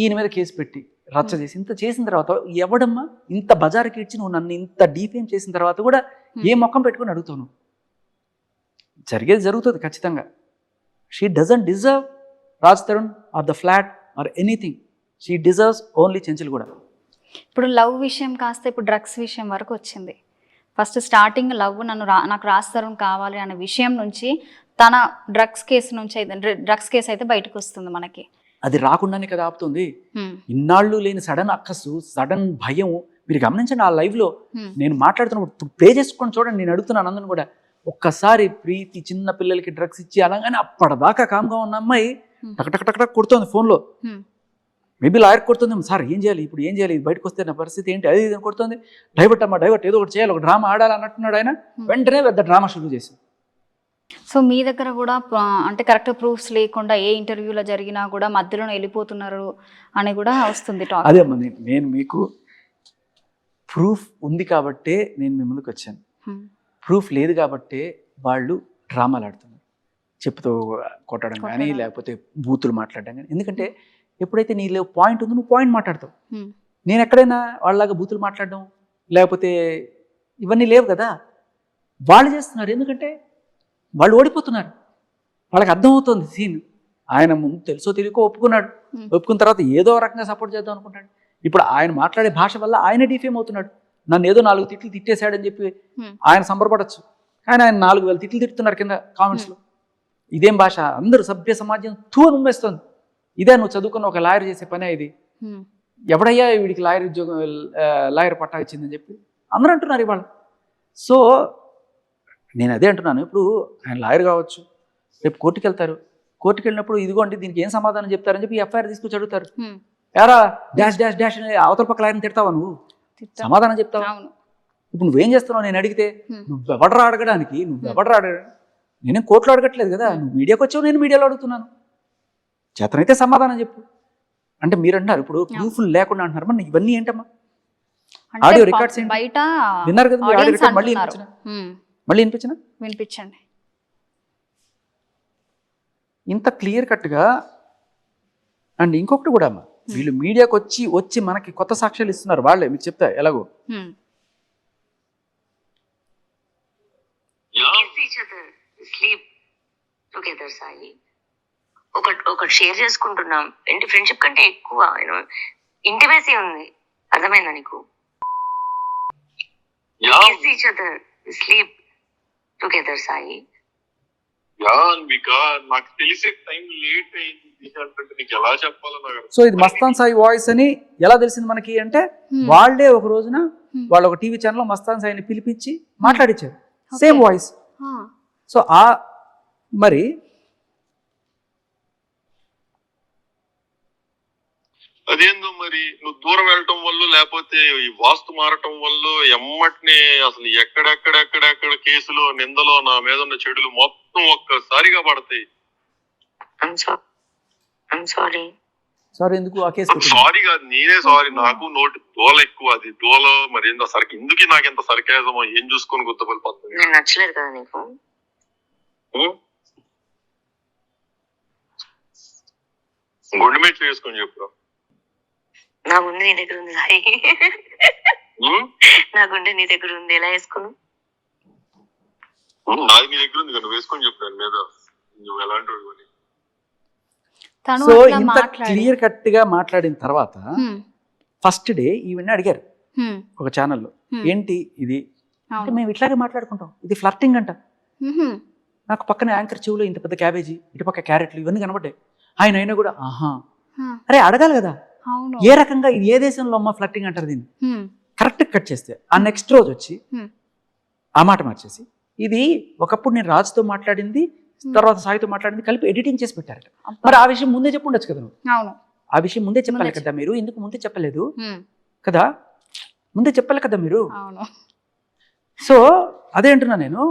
ఈయన మీద కేసు పెట్టి రచ్చ చేసి ఇంత చేసిన తర్వాత ఎవడమ్మా ఇంత బజారుకి ఇచ్చి నువ్వు నన్ను ఇంత డీఫేమ్ చేసిన తర్వాత కూడా ఏ మొక్కం పెట్టుకుని అడుగుతాను? జరిగేది జరుగుతుంది ఖచ్చితంగా. She doesn't deserve Raj Tarun or the flat or anything. She deserves only Chanchalguda. ఇప్పుడు లవ్ విషయం కాస్త ఇప్పుడు డ్రగ్స్ విషయం వరకు వచ్చింది. ఫస్ట్ స్టార్టింగ్ లవ్ నాకు రాజ్ తరుణ్ కావాలి అనే విషయం నుంచి తన డ్రగ్స్ కేసు అయితే బయటకు వస్తుంది మనకి. అది రాకుండానే కదా ఆపుతుంది. ఇన్నాళ్ళు లేని సడన్ అక్కసు, సడన్ భయం మీరు గమనించండి. ఆ లైవ్లో నేను మాట్లాడుతున్నప్పుడు ప్లే చేసుకొని చూడండి. నేను అడుగుతున్నాను అందరిని కూడా, ఒక్కసారి ప్రీతి చిన్న పిల్లలకి డ్రగ్స్ ఇచ్చి అనగానే అప్పటిదాకా కామ్గా ఉన్న అమ్మాయి టక్ కొడుతోంది ఫోన్లో. మేబీ లాయర్ కొడుతుంది, సార్ ఏం చేయాలి ఇప్పుడు, ఏం చేయాలి, బయటకు వస్తే నా పరిస్థితి ఏంటి, అది ఇది కొడుతుంది. డైవర్ట్ అమ్మా డైవర్ట్, ఏదో ఒకటి చేయాలి, ఒక డ్రామా ఆడాలి అన్నట్టున్నాడు ఆయన. వెంటనే పెద్ద డ్రామా షురూ చేసి. సో మీ దగ్గర కూడా అంటే కరెక్ట్ ప్రూఫ్స్ లేకుండా ఏ ఇంటర్వ్యూలో జరిగినా కూడా మధ్యలో వెళ్ళిపోతున్నారు అని కూడా వస్తుంది టాక్. అదే అమ్మా, నేను మీకు ప్రూఫ్ ఉంది కాబట్టే నేను మీ ముందుకు వచ్చాను. ప్రూఫ్ లేదు కాబట్టే వాళ్ళు డ్రామాలు ఆడుతున్నారు, చెప్పుతో కొట్టడం కానీ లేకపోతే బూతులు మాట్లాడడం కానీ. ఎందుకంటే ఎప్పుడైతే నీలో పాయింట్ ఉందో నువ్వు పాయింట్ మాట్లాడతావు. నేను ఎక్కడైనా వాళ్ళలాగా బూతులు మాట్లాడడం లేకపోతే ఇవన్నీ లేవు కదా. వాళ్ళు చేస్తున్నారు ఎందుకంటే వాళ్ళు ఓడిపోతున్నారు. వాళ్ళకి అర్థమవుతుంది సీన్. ఆయన ముందు తెలుసో తెలియకో ఒప్పుకున్నాడు, ఒప్పుకున్న తర్వాత ఏదో రకంగా సపోర్ట్ చేద్దాం అనుకుంటాడు. ఇప్పుడు ఆయన మాట్లాడే భాష వల్ల ఆయన డిఫేమ్ అవుతున్నాడు. నన్ను ఏదో 4 తిట్లు తిట్టేశాడని చెప్పి ఆయన సంబరపడచ్చు, కానీ ఆయన 4000 తిట్లు తిట్టుతున్నారు కింద కామెంట్స్లో. ఇదేం భాష? అందరూ సభ్య సమాజం ఉమ్మేస్తుంది. ఇదే నువ్వు చదువుకున్న ఒక లాయర్ చేసే పనే ఇది. ఎవడయ్యా వీడికి లాయర్ ఉద్యోగం, లాయర్ పట్టా ఇచ్చిందని చెప్పి అందరూ అంటున్నారు ఇవాళ. సో నేను అదే అంటున్నాను, ఇప్పుడు ఆయన లాయర్ కావచ్చు, రేపు కోర్టుకి వెళ్తారు, కోర్టుకి వెళ్ళినప్పుడు ఇదిగోండి దీనికి ఏం సమాధానం చెప్తారని చెప్పి ఎఫ్ఐఆర్ తీసుకొచ్చి అడుగుతారు. యారా డాష్ డాష్ డాష్ అని అవతల పక్క లాయర్ని తిడతావా, నువ్వు సమాధానం చెప్తావా? ఇప్పుడు నువ్వేం చేస్తున్నావు నేను అడిగితే, నువ్వెవడరా అడగడానికి, నువ్వెవడరా అడగడానికి? నేనేం కోర్టులో అడగట్లేదు కదా, నువ్వు మీడియాకి వచ్చావు, నేను మీడియాలో అడుగుతున్నాను. చేతనైతే సమాధానం చెప్పు అంటే మీరు అంటున్నారు. ఇప్పుడు ప్రూఫ్లు లేకుండా అంటున్నారు. మరి ఇవన్నీ ఏంటమ్మా? ఆడియో రికార్డ్స్ బయట విన్నారు కదా, ఆడియో రికార్డ్ మళ్ళీ వినిపించండి. ఇంత క్లియర్ కట్గా. అండ్ ఇంకొకటి కూడా అమ్మా, వీళ్ళు మీడియాకి వచ్చి మనకి కొత్త సాక్ష్యాలు ఇస్తున్నారు వాళ్ళే. మీకు చెప్తా ఎలాగో. ఒకటి షేర్ చేసుకుంటున్నాం. ఏంటి ఫ్రెండ్షిప్ కంటే ఎక్కువ ఇంటిమేసీ ఉంది. అర్థమైందా నీకు? Sleep together Sai. నాకు తెలిసే టైం లేట్ అయింది అంటే నీకు ఎలా చెప్పాలో. సో ఇది మస్తాన్ సాయి వాయిస్ అని ఎలా తెలిసింది మనకి అంటే, వాళ్ళే ఒక రోజున వాళ్ళు ఒక టీవీ ఛానల్లో మస్తాన్ సాయిని పిలిపించి మాట్లాడించారు, సేమ్ వాయిస్. సో మరి అదేందో మరి నువ్వు దూరం వెళ్ళటం వల్ల లేకపోతే ఈ వాస్తు మారటం వల్ల ఎమ్మటినే అసలు ఎక్కడెక్కడ కేసులో నిందలో నా మీద ఉన్న చెడులు మొత్తం ఒక్కసారిగా పడతాయి. I'm sorry. సారీ ఎందుకు? ఆ కేసు సారీ కాదు, నేనే సారీ. నాకు నోటి దోల ఎక్కువ, అది దోల మరి ఏందో సరికి ఎందుకు నాకు ఎంత సరికేజమో ఏం చూసుకొని గుర్తుపడిపోతుంది. నేను నచ్చలేదు కదా నీకు? గుండె మీద చేసుకొని చెప్పు. నా గుండె నీ దగ్గర ఉంది సాయి. నా గుండె నీ దగ్గర ఉంది, ఎలా వేసుకోను? నాది నీ దగ్గర ఉంది, నువ్వు వేసుకొని చెప్పు దాని మీద. నువ్వు ఎలాంటి వాడివి? తను సో అట్లా ఇంత మాట్లాడి క్లియర్ కట్ గా మాట్లాడిన తర్వాత ఫస్ట్ డే ఈవెన్ అడిగారు ఒక ఛానల్లో, ఏంటి ఇది అంటే, మేము ఇట్లాగే మాట్లాడుకుంటాం, ఇది ఫ్లర్టింగ్ అంట. నాకు పక్కన యాంకర్ చెవులో ఇంత పెద్ద క్యాబేజీ, ఇటు పక్క క్యారెట్లు ఇవన్నీ కనబడ్డాయి. ఆయన అయినా కూడా ఆహా, అరే అడగాలి కదా ఏ రకంగా, ఇది ఏ దేశంలో అమ్మ ఫ్లర్టింగ్ అంటారు దీన్ని. కరెక్ట్ కట్ చేస్తే ఆ నెక్స్ట్ రోజు వచ్చి ఆ మాట మార్చేసి, ఇది ఒకప్పుడు నేను రాజుతో మాట్లాడింది, తర్వాత సాయితో మాట్లాడింది కలిపి ఎడిటింగ్ చేసి పెట్టారట. మరి ఆ విషయం ముందే చెప్పి ఉండొచ్చు కదా నువ్వు. ఆ విషయం ముందే చెప్పాలి కదా మీరు, ఎందుకు ముందే చెప్పలేదు కదా, ముందే చెప్పాలి కదా మీరు. సో అదే అంటున్నా నేను,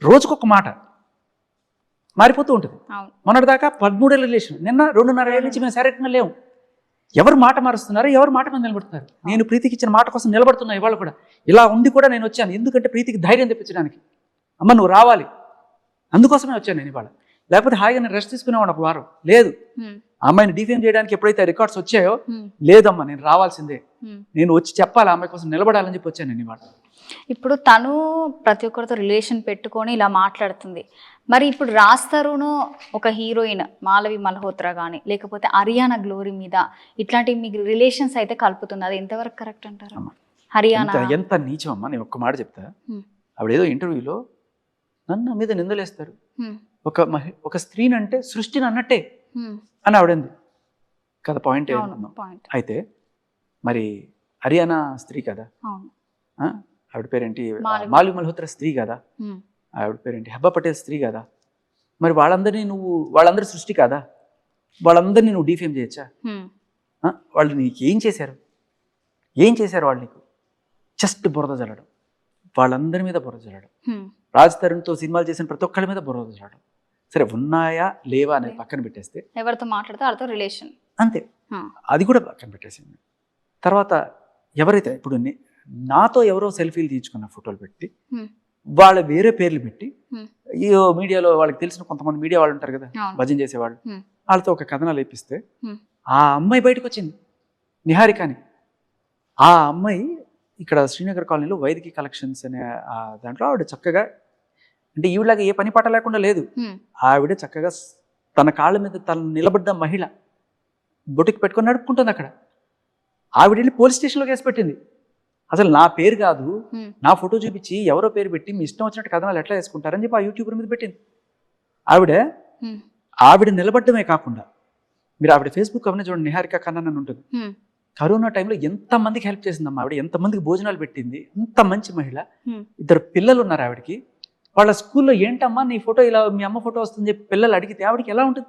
రోజుకొక మాట మారిపోతూ ఉంటుంది. మొన్నటిదాకా 13 ఏళ్ళ రిలేషన్, నిన్న 2.5 ఏళ్ళ నుంచి మేము సరైన లేవు. ఎవరు మాట మారుస్తున్నారు, ఎవరు మాట మీద నిలబడుతున్నారు. నేను ప్రీతికి ఇచ్చిన మాట కోసం నిలబడుతున్నా ఇవాళ కూడా. ఇలా ఉండి కూడా నేను వచ్చాను, ఎందుకంటే ప్రీతికి ధైర్యం తెప్పించడానికి. అమ్మ నువ్వు రావాలి, అందుకోసమే వచ్చాను నేను ఇవాళ. లేకపోతే హాయిగా నేను రెస్ట్ తీసుకునేవాడు ఒక వారం. లేదు, అమ్మాయిని డిఫేమ్ చేయడానికి ఎప్పుడైతే రికార్డ్స్ వచ్చాయో, లేదమ్మా నేను రావాల్సిందే, నేను వచ్చి చెప్పాలి, అమ్మాయి కోసం నిలబడాలని చెప్పి వచ్చాను నేను ఇవాళ. ఇప్పుడు తను ప్రతి ఒక్కరితో రిలేషన్ పెట్టుకొని ఇలా మాట్లాడుతుంది. మరి ఇప్పుడు రాజ్ తరుణ్ ఒక హీరోయిన్ మాలవి మల్హోత్రా కానీ, లేకపోతే హరియానా గ్లోరీ మీద ఇట్లాంటి మీకు రిలేషన్స్ అయితే కలుపుతుంది, అది ఎంతవరకు కరెక్ట్ అంటారు? హరియానా ఎంత నీచం అమ్మా. నేను ఒక్క మాట చెప్తా. ఆవిడేదో ఇంటర్వ్యూలో నన్ను మీద నిందలేస్తారు, ఒక స్త్రీని అంటే సృష్టిని అన్నట్టే అని ఆవిడంది కదా. పాయింట్ అయితే మరి హరియానా స్త్రీ కదా, ఆవిడ పేరేంటి మాలవి మల్హోత్రా స్త్రీ కదా, ఆవిడ పేరేంటి హెబ్బా పటేల్ స్త్రీ కదా. మరి వాళ్ళందరి సృష్టి కాదా? వాళ్ళందరినీ నువ్వు డిఫేమ్ చేయొచ్చా? వాళ్ళు నీకు ఏం చేశారు? వాళ్ళు నీకు జస్ట్ బురద జల్లడం, వాళ్ళందరి మీద బురద జల్లడం. రాజ్ తరుణ్తో సినిమాలు చేసిన ప్రతి ఒక్కళ్ళ మీద బురద జల్లడం. సరే ఉన్నాయా లేవా అనేది పక్కన పెట్టేస్తే, ఎవరితో మాట్లాడితే వాళ్ళతో రిలేషన్ అంతే, అది కూడా పక్కన పెట్టేసింది. తర్వాత ఎవరైతే ఇప్పుడు నాతో ఎవరో సెల్ఫీలు తీయించుకున్న ఫోటోలు పెట్టి, వాళ్ళ వేరే పేర్లు పెట్టి, ఈ మీడియాలో వాళ్ళకి తెలిసిన కొంతమంది మీడియా వాళ్ళు ఉంటారు కదా, భజన చేసేవాళ్ళు, వాళ్ళతో ఒక కథనాలు వేపిస్తే ఆ అమ్మాయి బయటకు వచ్చింది, నిహారికని. ఆ అమ్మాయి ఇక్కడ శ్రీనగర్ కాలనీలో వైదికి కలెక్షన్స్ అనే దాంట్లో ఆవిడ చక్కగా, అంటే ఈవిడలాగా ఏ పని పాట లేకుండా లేదు, ఆవిడ చక్కగా తన కాళ్ళ మీద తను నిలబడ్డ మహిళ, బొటికి పెట్టుకొని నడుపుకుంటుంది అక్కడ. ఆవిడ వెళ్ళి పోలీస్ స్టేషన్లో కేసు పెట్టింది. అసలు నా పేరు కాదు, నా ఫోటో చూపించి ఎవరో పేరు పెట్టి మీ ఇష్టం వచ్చినట్టు కథనాలు ఎట్లా వేసుకుంటారని చెప్పి ఆ యూట్యూబర్ మీద పెట్టింది. ఆవిడ నిలబడ్డమే కాకుండా, మీరు ఆవిడ ఫేస్బుక్ అవన్నీ చూడండి, నిహారిక కన్నన్ అని ఉంటుంది. కరోనా టైంలో ఎంతమందికి హెల్ప్ చేసిందమ్మా ఆవిడ, ఎంతమందికి భోజనాలు పెట్టింది, అంత మంచి మహిళ. 2 పిల్లలు ఉన్నారు ఆవిడకి. వాళ్ళ స్కూల్లో ఏంటమ్మా నీ ఫోటో ఇలా, మీ అమ్మ ఫోటో వస్తుందని చెప్పి పిల్లలు అడిగితే ఆవిడకి ఎలా ఉంటుంది?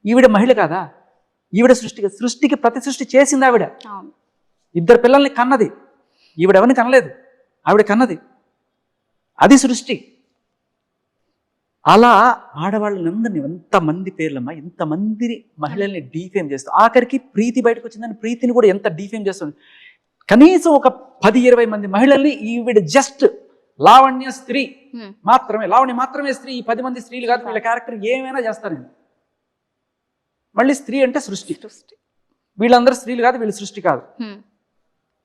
ఈవిడ మహిళ కాదా? ఈవిడ సృష్టికి ప్రతి సృష్టి చేసింది ఆవిడ. 2 పిల్లల్ని కన్నది ఈవిడెవరిని కనలేదు, ఆవిడ కన్నది. అది సృష్టి. అలా ఆడవాళ్ళందరినీ ఎంతమంది పేర్లమ్మా, ఎంతమంది మహిళల్ని డీఫేమ్ చేస్తూ, ఆఖరికి ప్రీతి బయటకు వచ్చిందని ప్రీతిని కూడా ఎంత డీఫేమ్ చేస్తుంది. కనీసం ఒక 10-20 మంది మహిళల్ని ఈవిడ జస్ట్ లావణ్య స్త్రీ మాత్రమే, లావణ్య మాత్రమే స్త్రీ, ఈ 10 మంది స్త్రీలు కాదు, వీళ్ళ క్యారెక్టర్ ఏమైనా చేస్తాను నేను. మళ్ళీ స్త్రీ అంటే సృష్టి, వీళ్ళందరూ స్త్రీలు కాదు, వీళ్ళు సృష్టి కాదు.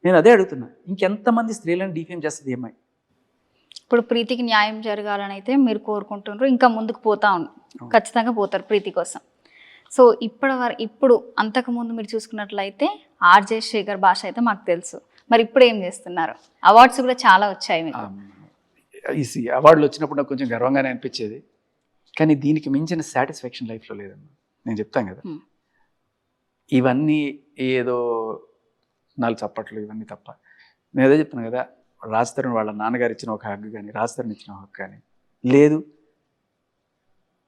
నేను అదే అడుగుతున్నా, ఇంకెంతమంది స్త్రీలను డిఫేమ్ చేస్తుంది ఈ అమ్మాయి? ఇప్పుడు ప్రీతికి న్యాయం జరగాలని అయితే మీరు కోరుకుంటున్నారు, ఇంకా ముందుకు పోతా ఉన్నారు, ఖచ్చితంగా పోతారు ప్రీతి కోసం. సో ఇప్పుడు అంతకుముందు మీరు చూసుకున్నట్లయితే ఆర్జే శేఖర్ భాష అయితే మాకు తెలుసు, మరి ఇప్పుడు ఏం చేస్తున్నారు? అవార్డ్స్ కూడా చాలా వచ్చాయి మీకు. ఈ అవార్డులు వచ్చినప్పుడు నాకు కొంచెం గర్వంగానే అనిపించేది, కానీ దీనికి మించిన సాటిస్ఫాక్షన్ లైఫ్లో లేదమ్మా. నేను చెప్తాను కదా, ఇవన్నీ ఏదో 4 చప్పట్లు ఇవన్నీ తప్ప. నేను అదే చెప్తున్నాను కదా, రాజ్ తరుణ్ వాళ్ళ నాన్నగారు ఇచ్చిన ఒక హక్కు కానీ, రాజ్ తరుణ్ ఇచ్చిన హక్కు కానీ లేదు.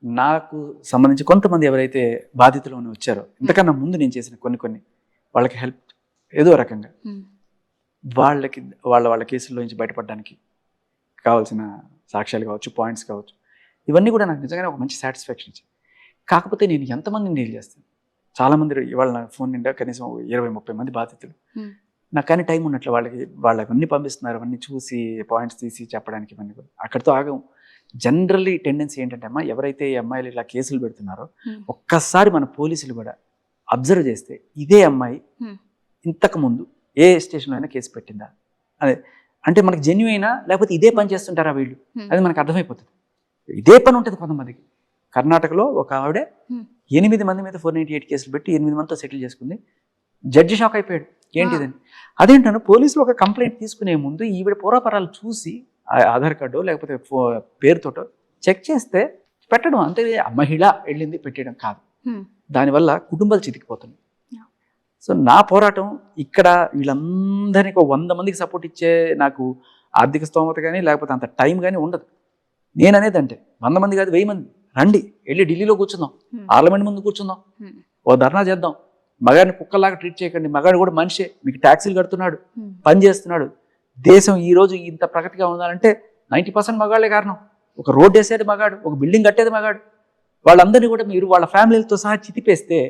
నాకు సంబంధించి కొంతమంది ఎవరైతే బాధితులను వచ్చారో, ఇంతకన్నా ముందు నేను చేసిన కొన్ని వాళ్ళకి హెల్ప్ ఏదో రకంగా వాళ్ళకి వాళ్ళ కేసుల్లో నుంచి బయటపడడానికి కావాల్సిన సాక్ష్యాలు కావచ్చు, పాయింట్స్ కావచ్చు, ఇవన్నీ కూడా నాకు నిజంగానే ఒక మంచి సాటిస్ఫాక్షన్ ఇచ్చింది. కాకపోతే నేను ఎంతమందిని డీల్ చేస్తాను, చాలామంది ఇవాళ నా ఫోన్ నిండా కనీసం 20-30 మంది బాధితులు. నాకు కానీ టైం ఉన్నట్లు వాళ్ళవన్నీ పంపిస్తున్నారు, అవన్నీ చూసి పాయింట్స్ తీసి చెప్పడానికి ఇవన్నీ కూడా అక్కడితో ఆగం. జనరల్లీ టెండెన్సీ ఏంటంటే అమ్మా, ఎవరైతే ఈ అమ్మాయిలు ఇలా కేసులు పెడుతున్నారో ఒక్కసారి మన పోలీసులు కూడా అబ్జర్వ్ చేస్తే ఇదే అమ్మాయి ఇంతకు ముందు ఏ స్టేషన్లో అయినా కేసు పెట్టిందా అదే, అంటే మనకి జెన్యున్ లేకపోతే ఇదే పని చేస్తుంటారా వీళ్ళు, అది మనకు అర్థమైపోతుంది. ఇదే పని ఉంటుంది కొంతమందికి. కర్ణాటకలో ఒక ఆవిడ 8 మంది మీద 498 కేసులు పెట్టి 8 మందితో సెటిల్ చేసుకుంది. జడ్జి షాక్ అయిపోయాడు, ఏంటిదని. అదేంటన్నా పోలీసులు ఒక కంప్లైంట్ తీసుకునే ముందు ఈవిడ పూర్వపరాలు చూసి ఆధార్ కార్డు లేకపోతే పేరుతోటో చెక్ చేస్తే పెట్టడం, అంతే. మహిళ వెళ్ళింది పెట్టడం కాదు, దానివల్ల కుటుంబాలు చితికిపోతున్నాయి. సో నా పోరాటం ఇక్కడ వీళ్ళందరినీ 100 మందికి సపోర్ట్ ఇచ్చే నాకు ఆర్థిక స్తోమత కానీ లేకపోతే అంత టైం కానీ ఉండదు. నేననేది అంటే 100 మంది కాదు, 1000 మంది రండి, వెళ్ళి ఢిల్లీలో కూర్చుందాం, పార్లమెంట్ ముందు కూర్చుందాం, ఓ ధర్నా చేద్దాం. మగాడిని కుక్కలాగా ట్రీట్ చేయకండి, మగాడు కూడా మనిషే, మీకు ట్యాక్సీలు కడుతున్నాడు, పని చేస్తున్నాడు. దేశం ఈ రోజు ఇంత ప్రగతిగా ఉండాలంటే 90% మగాళ్ళే కారణం. ఒక రోడ్డు వేసేది మగాడు, ఒక బిల్డింగ్ కట్టేది మగాడు. వాళ్ళందరినీ కూడా మీరు వాళ్ళ ఫ్యామిలీలతో సహా చితిపేస్తే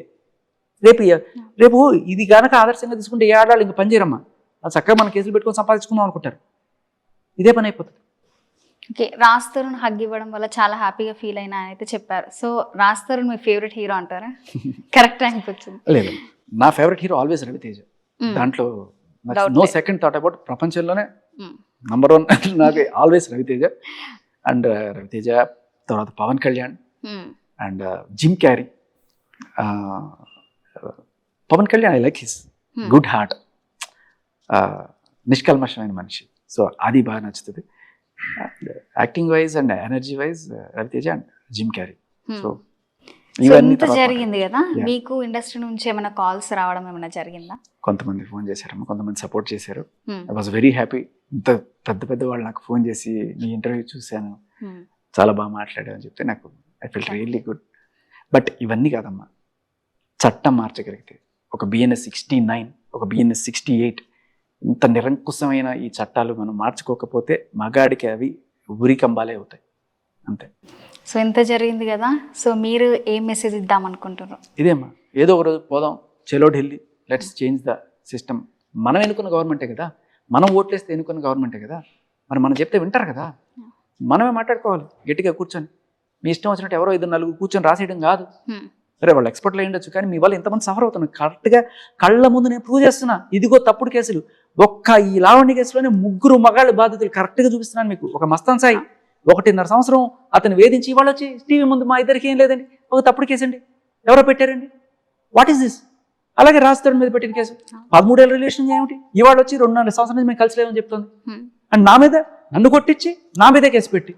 రేపు ఇది కనుక ఆదర్శంగా తీసుకుంటే ఏ ఆడాలి ఇంక పని చేయరమ్మా, అది చక్కగా మన కేసులు పెట్టుకొని సంపాదించుకుందాం అనుకుంటారు. ఇదే పని అయిపోతుంది. ఓకే, రాజ్ తరుణ్ హగ్ ఇవ్వడం వల్ల చాలా హ్యాపీగా ఫీల్ అయినా అని అయితే చెప్పారు. సో రాజ్ తరుణ్ మీ ఫేవరెట్ హీరో అంటారా? కరెక్ట్ టైంకి వచ్చింది. లేదు, నా ఫేవరెట్ హీరో ఆల్వేస్ రవితేజ. దాంట్లో నో సెకండ్ థాట్ అబౌట్. ప్రపంచంలోనే నంబర్ 1 నాకు ఆల్వేస్ రవితేజ. అండ్ రవితేజ తర్వాత Pawan Kalyan and Jim Carrey. Pawan Kalyan I like his good heart, నిష్కల్మషమైన మనిషి. సో అది బాగా నచ్చుతుంది. Acting wise and energy wise Ravi Teja and Jim Carrey. So ఇవన్నీ జరిగింది కదా మీకు ఇండస్ట్రీ నుంచి ఏమైనా కాల్స్ రావడం ఏమైనా జరిగిందా? కొంతమంది ఫోన్ చేశారమ్మా, కొంతమంది సపోర్ట్ చేశారు. I was very happy. ఇంత పెద్ద వాళ్ళు నాకు ఫోన్ చేసి నీ ఇంటర్వ్యూ చూశాను, చాలా బాగా మాట్లాడావు అని చెప్తే నాకు I feel really good. But ఇవన్నీ కాదమ్మా, చట్టం మార్చగలిగితే ఒక BNS 69, ఒక BNS 68, ఇంత నిరంకుశమైన ఈ చట్టాలు మనం మార్చుకోకపోతే మగాడికి అవి ఉరికంబాలే అవుతాయి, అంతే. సో ఇంత జరిగింది కదా, సో మీరు ఏం మెసేజ్ ఇద్దాం అనుకుంటున్నారు? ఇదేమ్మా, ఏదో ఒక రోజు పోదాం, చలో Delhi, let's change the system. మనం ఎన్నుకున్న గవర్నమెంటే కదా, మనం ఓట్లేస్తే ఎన్నుకున్న గవర్నమెంటే కదా, మరి మనం చెప్తే వింటారు కదా. మనమే మాట్లాడుకోవాలి గట్టిగా కూర్చొని. మీ ఇష్టం వచ్చినట్టు ఎవరో 2-4 కూర్చొని రాసేయడం కాదు. సరే వాళ్ళు ఎక్స్పర్ట్లు అయి ఉండొచ్చు, కానీ మీ వల్ల ఎంతమంది సఫర్ అవుతున్నారు కరెక్ట్గా కళ్ళ ముందు నేను ప్రూవ్ చేస్తున్నా. ఇదిగో తప్పుడు కేసులు, ఒక్క ఈ లావణ్య కేసులోనే 3 మగాళ్ళు బాధితులు కరెక్ట్గా చూపిస్తున్నాను మీకు. ఒక మస్తాన్ సాయి 1.5 సంవత్సరం అతను వేధించి ఇవాళ వచ్చి టీవీ ముందు మా ఇద్దరికి ఏం లేదండి, ఒక తప్పుడు కేసు అండి, ఎవరో పెట్టారండి, వాట్ ఈస్ దిస్? అలాగే రాజ్ తరుణ్ మీద పెట్టిన కేసు 13 ఏళ్ళ రిలేషన్ ఏమిటి, ఇవాళ వచ్చి 2.5 సంవత్సరాల నుంచి మేము కలిసి లేవని చెప్తుంది. అండ్ నా మీద నన్ను కొట్టించి నా మీదే కేసు పెట్టి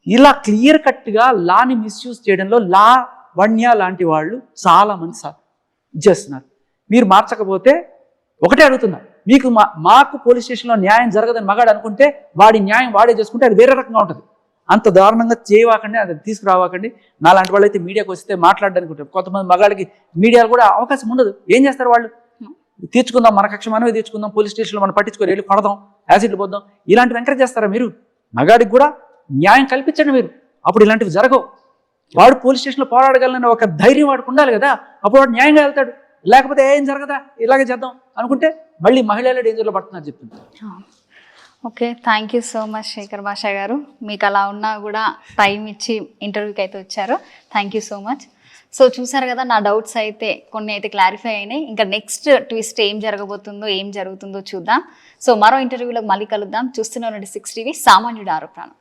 ఇలా క్లియర్ కట్గా లాని మిస్యూజ్ చేయడంలో లావణ్య లాంటి వాళ్ళు చాలా మంది చేస్తున్నారు. మీరు మార్చకపోతే ఒకటే అడుగుతున్నా, మీకు మాకు పోలీస్ స్టేషన్లో న్యాయం జరగదని మగాడు అనుకుంటే వాడి న్యాయం వాడే చేసుకుంటే అది వేరే రకంగా ఉంటుంది. అంత దారుణంగా చేయవాకండి, అది తీసుకురావాకండి. నాలాంటి వాళ్ళు అయితే మీడియాకి వస్తే మాట్లాడడానికి ఉంటారు. కొంతమంది మగాళ్ళకి మీడియాలో కూడా అవకాశం ఉండదు. ఏం చేస్తారు వాళ్ళు? తీర్చుకుందాం, మన కక్ష మనమే తీర్చుకుందాం, పోలీస్ స్టేషన్లో మనం పట్టించుకొని వెళ్ళి కొడదాం, యాసిడ్లు పోద్దాం, ఇలాంటివి ఎంకరేజ్ చేస్తారా మీరు? మగాడికి కూడా న్యాయం కల్పించండి మీరు, అప్పుడు ఇలాంటివి జరగవు. వాడు పోలీస్ స్టేషన్లో పోరాడగలనని ఒక ధైర్యం వాడికి ఉండాలి కదా, అప్పుడు వాడు న్యాయంగా వెళ్తాడు. లేకపోతే ఏం జరగదా, ఇలాగే చేద్దాం అనుకుంటే మళ్ళీ మహిళలే డేంజర్లో పడుతున్నారు చెప్తుంది. Okay, thank you so much Shekhar Basha garu. మీకు అలా ఉన్నా కూడా టైం ఇచ్చి ఇంటర్వ్యూకి అయితే వచ్చారు. Thank you so much. So చూసారు కదా, నా డౌట్స్ అయితే కొన్ని అయితే క్లారిఫై అయినాయి. ఇంకా నెక్స్ట్ ట్విస్ట్ ఏం జరగబోతుందో, ఏం జరుగుతుందో చూద్దాం. సో మరో ఇంటర్వ్యూలో మళ్ళీ కలుద్దాం. చూస్తూనే ఉండండి 6 టీవీ, సామాన్యుడు ఆరోపణ.